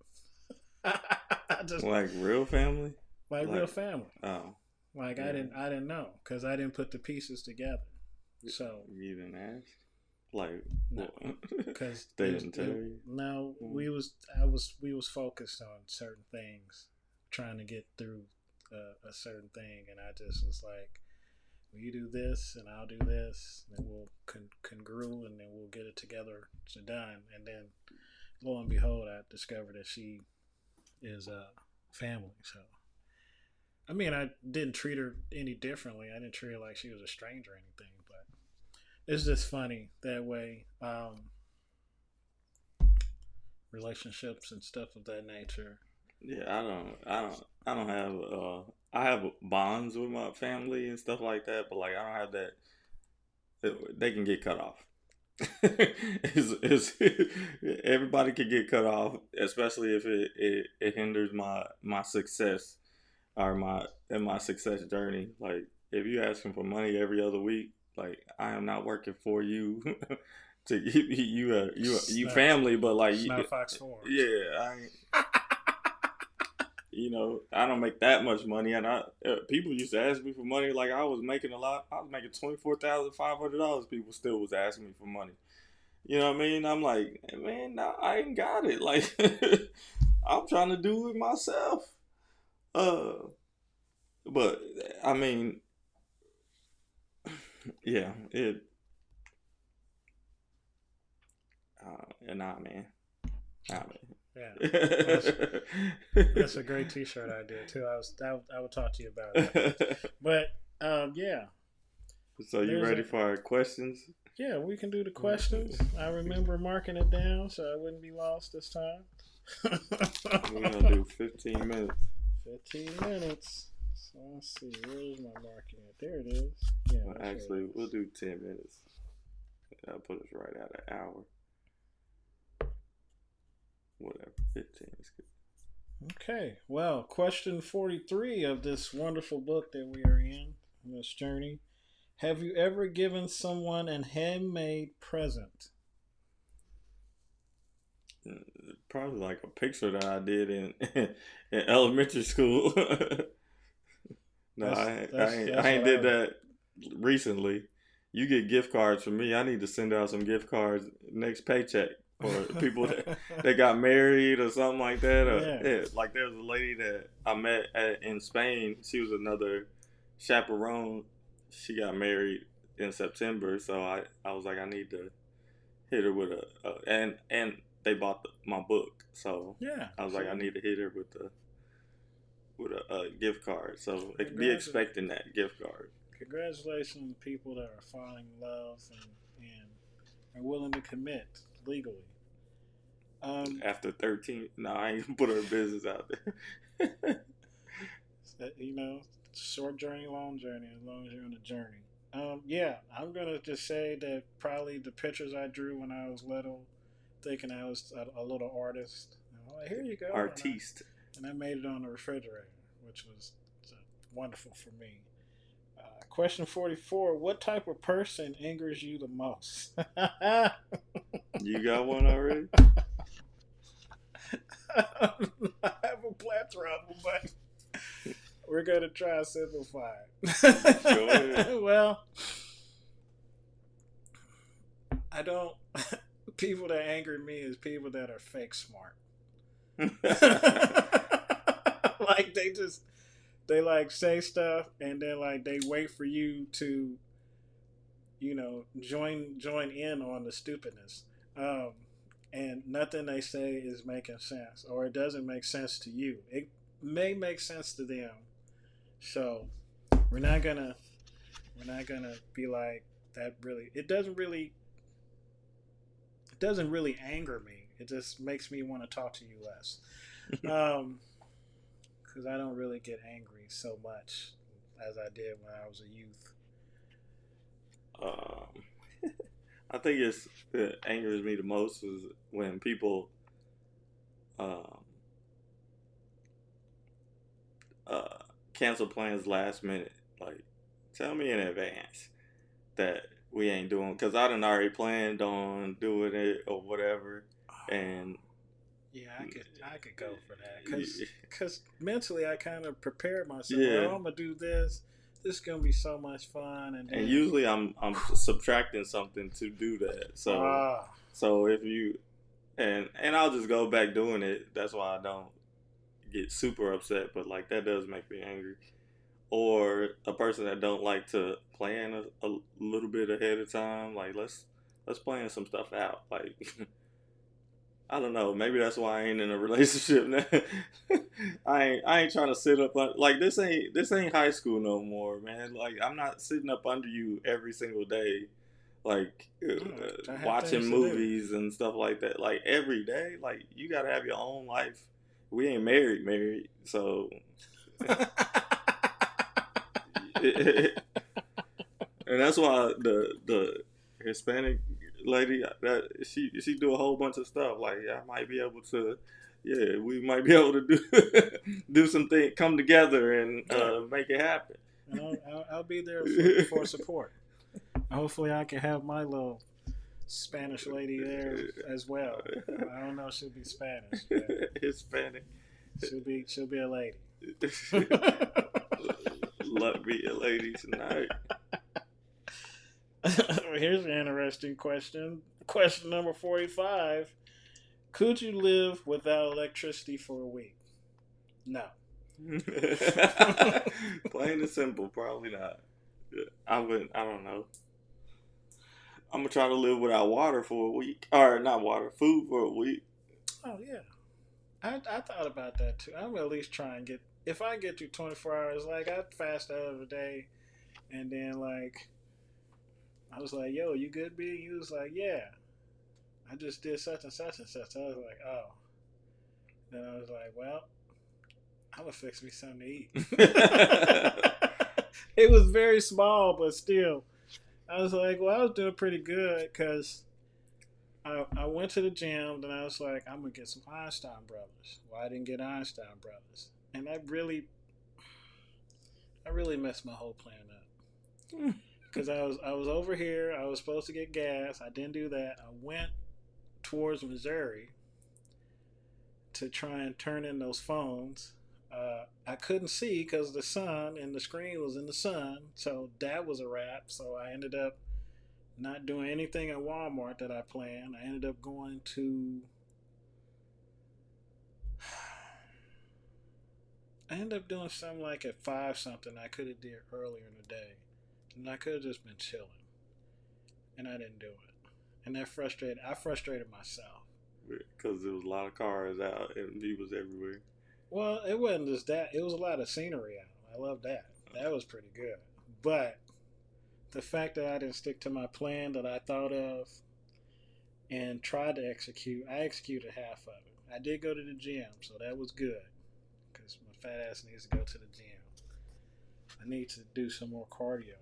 I just Like real family? like real family. Oh, Like yeah. I didn't know because I didn't put the pieces together. So You didn't ask? Like, no, because they didn't tell you? No, we was focused on certain things, trying to get through a certain thing, and I just was like, well, you do this and I'll do this, and we'll congrue, and then we'll get it together. It's done, and then lo and behold, I discovered that she is family. So, I mean, I didn't treat her any differently. I didn't treat her like she was a stranger or anything, but it's just funny that way. Relationships and stuff of that nature. Yeah, I don't have I have bonds with my family and stuff like that, but like I don't have that. They can get cut off. it's, everybody can get cut off, especially if it hinders my success or my success journey. Like if you asking for money every other week, like I am not working for you to you family, but like It's not Fox Forums. yeah, you know, I don't make that much money, and people used to ask me for money like I was making a lot. I was making $24,500. People still was asking me for money. You know what I mean? I'm like, man, no, I ain't got it. Like, I'm trying to do it myself. But I mean, yeah, nah, man. Nah, man. Yeah, that's a great T-shirt idea too. I would talk to you about it. But yeah. So you ready for our questions? Yeah, we can do the questions. I remember marking it down so I wouldn't be lost this time. We're gonna do 15 minutes. 15 minutes. So let's see, where's my marking at? There it is. Yeah. Well, actually, we'll do 10 minutes. That'll put us right at an hour. Whatever, 15 is good. Okay, well, question 43 of this wonderful book that we are in. on this journey. Have you ever given someone a handmade present? Probably like a picture that I did in in elementary school. No, I That's ain't what I did would. that recently. You get gift cards from me. I need to send out some gift cards next paycheck for people that got married or something like that. Yeah. Yeah, like there was a lady that I met in Spain. She was another chaperone. She got married in September, so I was like, I need to hit her with and they bought my book, so Yeah. I was like, I See? need to hit her with a gift card. So be Congratu- expecting that gift card. Congratulations to people that are falling in love and are willing to commit legally. After 13, no, I ain't gonna put her business out there. You know, short journey, long journey, as long as you're on a journey. Yeah, I'm gonna just say that probably the pictures I drew when I was little, thinking I was a little artist. I'm like, here you go, Artiste. and I made it on the refrigerator, which was wonderful for me. Question 44: what type of person angers you the most? You got one already? I have a plethora of them, but we're gonna try to simplify it. Go ahead. Well, I don't. People that anger me is people that are fake smart. Like they like say stuff and then like they wait for you to join in on the stupidness. And nothing they say is making sense, or it doesn't make sense to you. It may make sense to them. So we're not gonna be like that. Really, it doesn't really anger me. It just makes me want to talk to you less. Because I don't really get angry so much as I did when I was a youth. I think it angers me the most is when people um, uh, cancel plans last minute. Like, tell me in advance that we ain't doing, because I done already planned on doing it or whatever, and Yeah, I could go for that because mentally I kind of prepared myself. yeah. Oh, I'm gonna do this. This is gonna be so much fun, and then usually I'm subtracting something to do that. ah, So if you and I'll just go back doing it. That's why I don't get super upset. But like that does make me angry. Or a person that don't like to plan a little bit ahead of time. Like let's plan some stuff out. Like I don't know. Maybe that's why I ain't in a relationship now. I ain't trying to sit up like this ain't high school no more, man. Like I'm not sitting up under you every single day, like I have watching things to do. movies and stuff like that. Like every day, like you gotta have your own life. We ain't married, so. And that's why the Hispanic lady that she do a whole bunch of stuff. Like I might be able to, yeah, we might be able to do do something, come together and Yeah, make it happen. and I'll be there for support. Hopefully, I can have my little Spanish lady there as well. I don't know if she'll be Spanish, but Hispanic. she'll be a lady. Luck be a lady tonight. Here's an interesting question. Question number 45. Could you live without electricity for a week? No. Plain and simple, probably not. I wouldn't. I don't know. I'm gonna try to live without water for a week, or not water, food for a week. Oh, yeah. I thought about that too. I'm at least try and get, if I get through 24 hours, like I'd fast out of a day, and then like, I was like, yo, you good, B? He was like, yeah. I just did such and such and such. I was like, oh. Then I was like, well, I'm gonna fix me something to eat. It was very small, but still, I was like, well, I was doing pretty good because I went to the gym. Then I was like, I'm gonna get some Einstein Brothers. Well, I didn't get Einstein Brothers, and I really messed my whole plan up. Because I was over here. I was supposed to get gas. I didn't do that. I went towards Missouri to try and turn in those phones. I couldn't see because the sun and the screen was in the sun, so that was a wrap. So I ended up not doing anything at Walmart that I planned. I ended up going to. I ended up doing something like at 5 something I could have did earlier in the day, and I could have just been chilling, and I didn't do it, and that frustrated. I frustrated myself. Because there was a lot of cars out and people was everywhere. Well, it wasn't just that. It was a lot of scenery out. I love that. That was pretty good. But the fact that I didn't stick to my plan that I thought of and tried to execute, I executed half of it. I did go to the gym, so that was good because my fat ass needs to go to the gym. I need to do some more cardio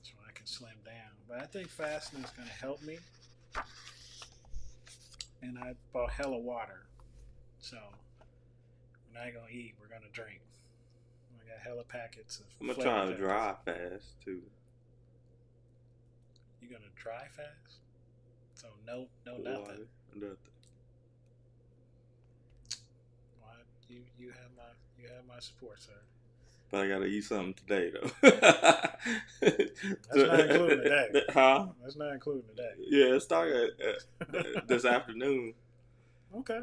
so I can slim down. But I think fasting is going to help me. And I bought hella water. So we're not going to eat, we're going to drink. I got hella packets of. I'm gonna try to dry fast too. You gonna dry fast? So no nothing. Nothing. Well, you have my support, sir. But I gotta eat something today though. That's not including today. Huh? That's not including today. Yeah, it started this afternoon. Okay.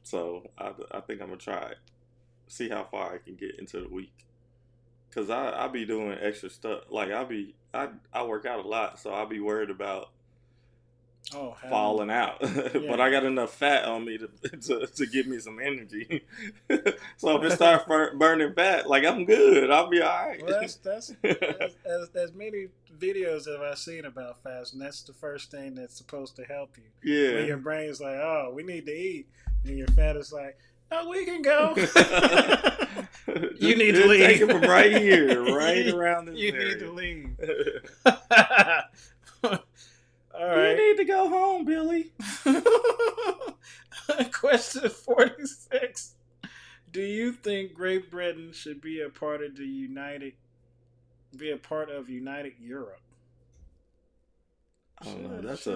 So I think I'm gonna try it. See how far I can get into the week. Cause I be doing extra stuff. Like I work out a lot, so I'll be worried about falling out. Yeah. But I got enough fat on me to give me some energy. So if it starts burning fat, like I'm good. I'll be all right. Well, that's as many videos have I seen about fasting. That's the first thing that's supposed to help you. Yeah. When your brain's like, oh, we need to eat, and your fat is like, oh, we can go. You need to leave. Take it from right here, right around this You area. need to leave. All right. You need to go home, Billy. Question 46. Do you think Great Britain should be a part of United Europe? I don't know. That's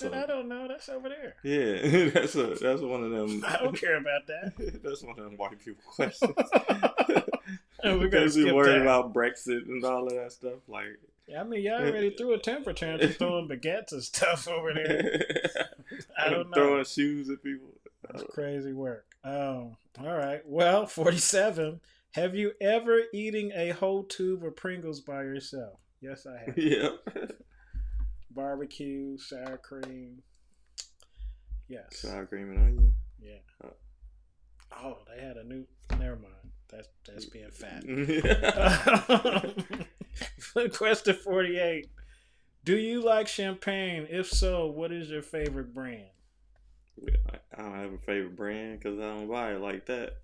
I don't know. That's over there. Yeah, that's one of them. I don't care about that. That's one of them white people questions. And we're gonna Because you're skip worried that. about Brexit and all of that stuff. Like, Yeah, I mean, y'all already threw a temper tantrum throwing baguettes and stuff over there. I don't know. Throwing shoes at people. That's crazy work. All right. Well, 47. Have you ever eaten a whole tube of Pringles by yourself? Yes, I have. Yeah. Barbecue, sour cream. Yes. Sour cream and onion. Yeah. Oh, they had a new. Never mind. That's being fat. Question 48. Do you like champagne? If so, what is your favorite brand? I don't have a favorite brand because I don't buy it like that.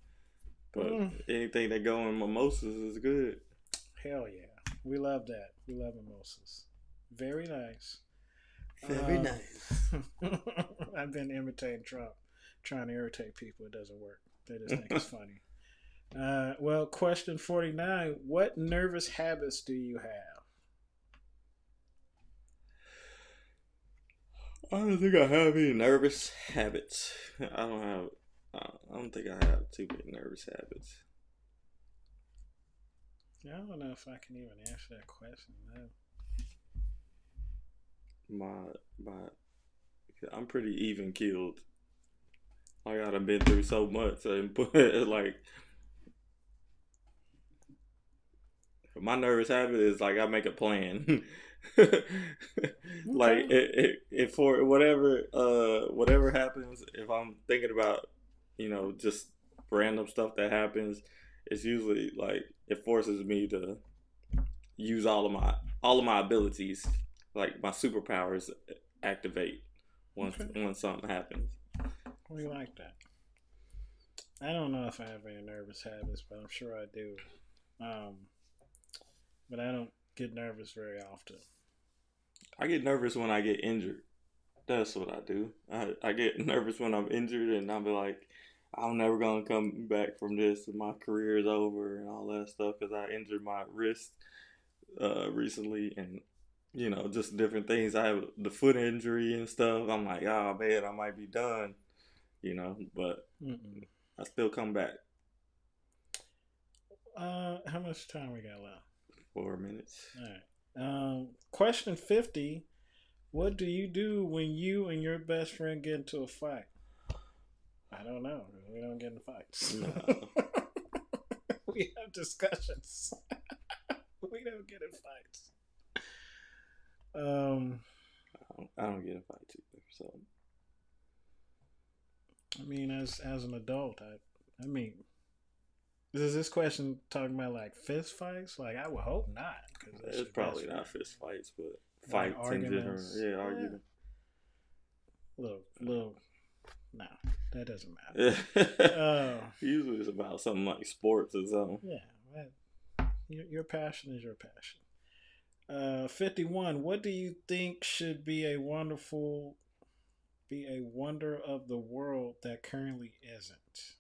But anything that go in mimosas is good. Hell yeah. We love that. We love mimosas. Very nice. Very nice. I've been imitating Trump, trying to irritate people. It doesn't work. They just think it's funny. Well, question 49. What nervous habits do you have? I don't think I have any nervous habits. I don't think I have too many nervous habits. I don't know if I can even answer that question. I'm pretty even keeled. Like I've been through so much, and like my nervous habit is like I make a plan. Like if for whatever happens, if I'm thinking about just random stuff that happens, it's usually like it forces me to use all of my abilities, like my superpowers activate once something happens. We like that. I don't know if I have any nervous habits, but I'm sure I do. But I don't get nervous very often. I get nervous when I get injured. That's what I do. I get nervous when I'm injured, and I'll be like, I'm never gonna come back from this. My career is over and all that stuff because I injured my wrist recently, and just different things. I have the foot injury and stuff. I'm like, oh man, I might be done, but I still come back. How much time we got left? 4 minutes. All right. Question 50. What do you do when you and your best friend get into a fight? I don't know. We don't get in fights. No. We have discussions. We don't get in fights. I don't get in fights either. So I mean, as an adult, I mean, is this question talking about like fist fights? Like, I would hope not. It's probably not fist fights, but fights in general. Yeah, argument. Little. No, that doesn't matter. Usually it's about something like sports or something. Yeah, your passion is your passion. 51. What do you think should be a wonder of the world that currently isn't?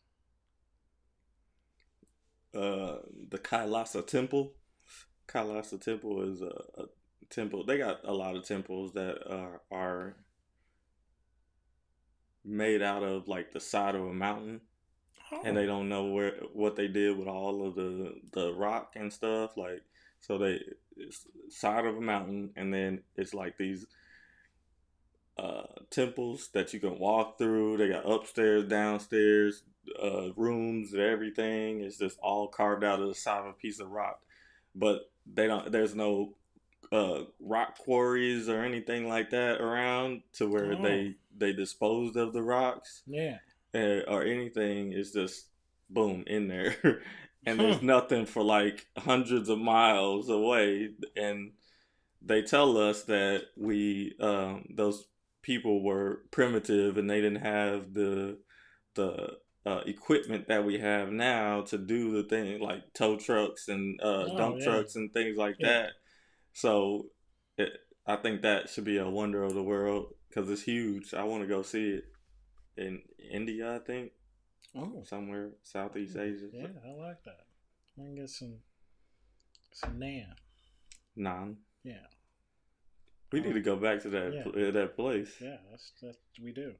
The Kailasa Temple. Kailasa Temple is a temple. They got a lot of temples that are made out of like the side of a mountain, and they don't know what they did with all of the rock and stuff. Like, so it's side of a mountain, and then it's like these temples that you can walk through. They got upstairs, downstairs, rooms, and everything. It's just all carved out of the side of a piece of rock, but there's no rock quarries or anything like that around to where they disposed of the rocks, or anything. It's just boom in there. And there's nothing for like hundreds of miles away, and they tell us that those people were primitive and they didn't have the equipment that we have now to do the thing like tow trucks and dump trucks and things like that. So I think that should be a wonder of the world because it's huge. I want to go see it in India, I think. Oh, somewhere Southeast Asia. Yeah, I like that. I can get some naan. Naan. Yeah. We need to go back to that place. Yeah, that's we do.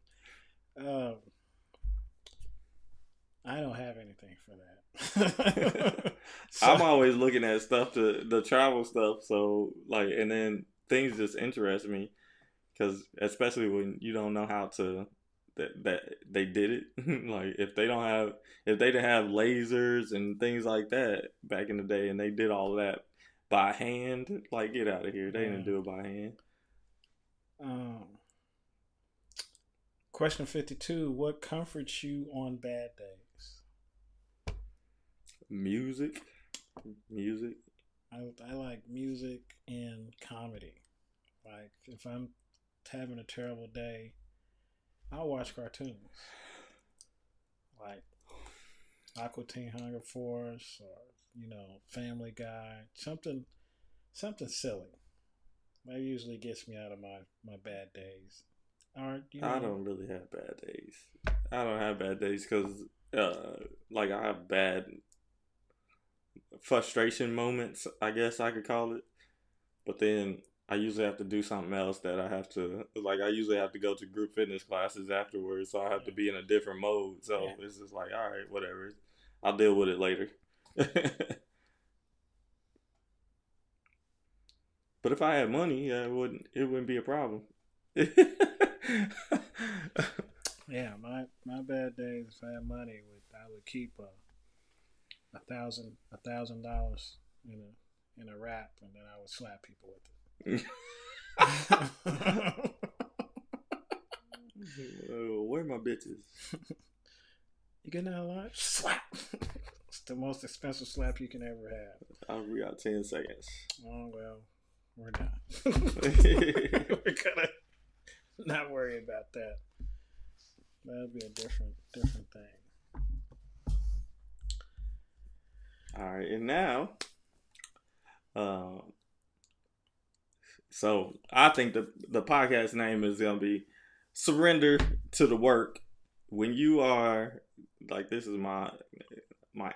I don't have anything for that. I'm always looking at stuff the travel stuff. So like, and then things just interest me because especially when you don't know how to that they did it. Like if they didn't have lasers and things like that back in the day, and they did all that by hand, like get out of here. They didn't do it by hand. Question 52. What comforts you on bad days? Music. I like music and comedy. Like if I'm having a terrible day, I'll watch cartoons. Like Aqua Teen Hunger Force or Family Guy. Something silly. That usually gets me out of my bad days. I don't really have bad days. I don't have bad days because like I have bad frustration moments, I guess I could call it. But then I usually have to do something else that I usually have to go to group fitness classes afterwards, so I have to be in a different mode. So it's just like, all right, whatever. I'll deal with it later. But if I had money, it wouldn't be a problem. Yeah, my bad days. If I had money, I would keep $1,000 in a wrap, and then I would slap people with it. Where are my bitches? You getting out of line? Slap. It's the most expensive slap you can ever have. We got 10 seconds. Oh well, we're done. We're gonna not worry about that. That'll be a different thing. All right, and now, so I think the podcast name is gonna be "Surrender to the Work." When you are like, this is my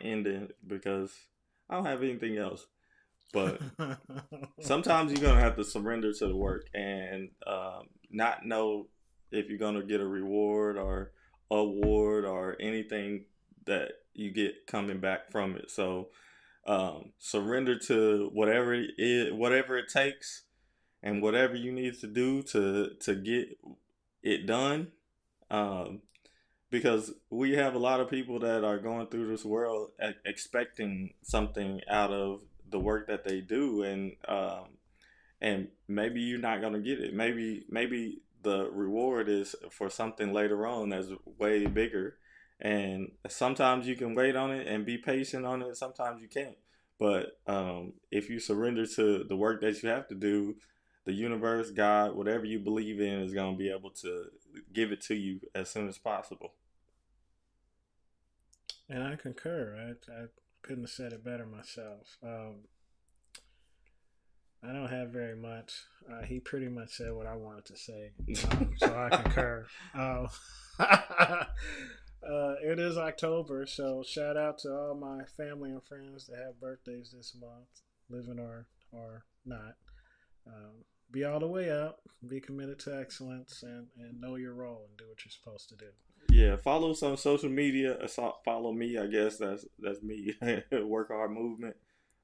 ending because I don't have anything else. But sometimes you're gonna have to surrender to the work and not know if you're gonna get a reward or award or anything that you get coming back from it. So surrender to whatever it takes, and whatever you need to do to get it done. Um, because we have a lot of people that are going through this world expecting something out of the work that they do, and maybe you're not gonna get it. Maybe the reward is for something later on that's way bigger. And sometimes you can wait on it and be patient on it. Sometimes you can't. But if you surrender to the work that you have to do, the universe, God, whatever you believe in, is going to be able to give it to you as soon as possible. And I concur. I couldn't have said it better myself. I don't have very much. He pretty much said what I wanted to say, so I concur. It is October, so shout out to all my family and friends that have birthdays this month, living or not. Be all the way up, be committed to excellence, and know your role and do what you're supposed to do. Yeah, follow us on social media. Follow me, I guess that's me. Work Hard Movement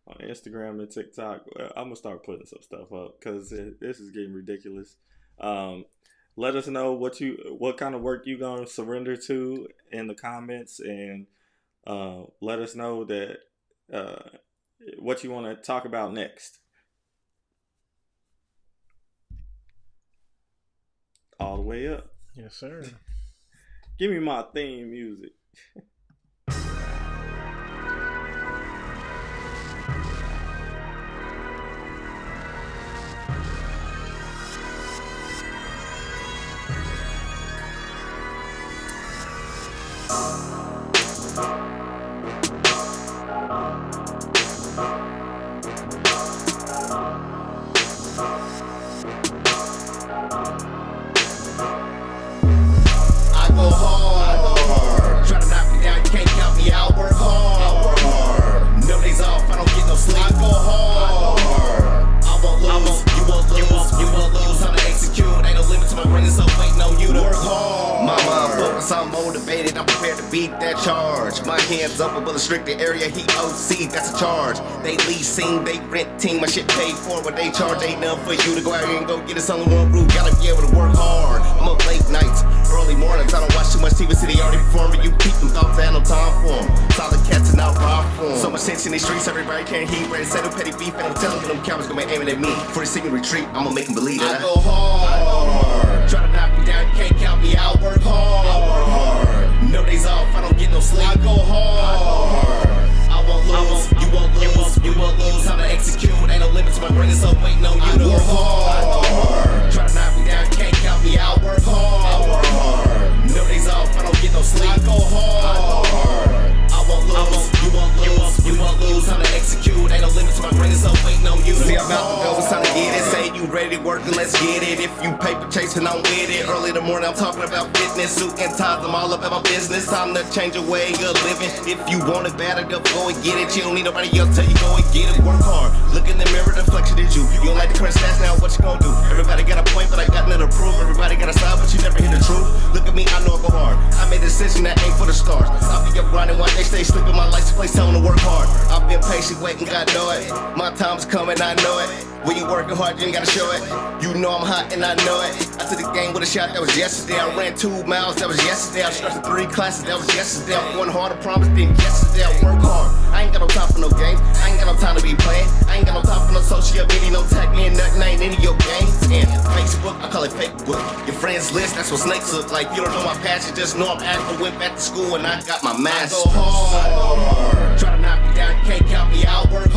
on Instagram and TikTok. I'm gonna start putting some stuff up because this is getting ridiculous. Let us know what kind of work you gonna surrender to in the comments, and let us know that what you want to talk about next. All the way up. Yes, sir. Give me my theme music. Beat that charge. My hands up above the restricted area. He OC, that's a charge. They leasing, they rent team. My shit paid for what they charge. Ain't nothing for you to go out here and go get us on one roof. Gotta be able to work hard. I'm up late nights, early mornings. I don't watch too much TV. City already performing. You keep them thoughts, I have no time for them. Solid cats and out rock for them. So much tension in these streets, everybody can't heat. Ready to settle petty beef, and I'm telling them cowards gonna be aiming at me. Before they see me retreat, I'ma make them believe that I go hard. Try to knock me down, you can't count me out. Work hard. No days off, I don't get no sleep. I go hard. I won't lose, you won't lose, you won't lose. How to execute, ain't no limit to my brain, so waiting on you to work hard. Try to knock me down, you can't count me out. Work hard. No days off, I don't get no sleep. I go hard. I won't lose, you won't lose, you won't lose. How to execute, ain't no limit to my brain, so waiting on you to work hard. See, I'm out the door, it's time to get it. Say you ready to work, then let's get it. If you paper chasing, I'm with it. Early in the morning, I'm talking about fitness, suit and ties, I'm all up at my business. Time to change your way of living. If you want it bad enough, go and get it. You don't need nobody else tell you go and get it. Work hard, look in the mirror, the reflection is you. You don't like the current stats, now what you gonna do? Everybody got a point, but I got nothing to prove. Everybody got a side, but you never hear the truth. Look at me, I know I go hard. I made a decision that ain't for the stars. I'll be up grinding while they stay sleeping. My life's a place, telling them to work hard. I've been patient, waiting, God know it. My time's coming, I know it. When you working hard, you ain't gotta show it. You know I'm hot and I know it. I took the game with a shot, that was yesterday. I ran 2 miles, that was yesterday. I struck 3 classes, that was yesterday. I'm going hard, I promise, then yesterday. I work hard. I ain't got no time for no games. I ain't got no time to be playing. I ain't got no time for no social media, no tag me and nothing. I ain't any of your games. And Facebook, I call it fake book. Your friends list, that's what snakes look like. You don't know my passion, just know I'm active. Went back to school and I got my master's. I go hard. Try to knock me down, you can't count me out. Work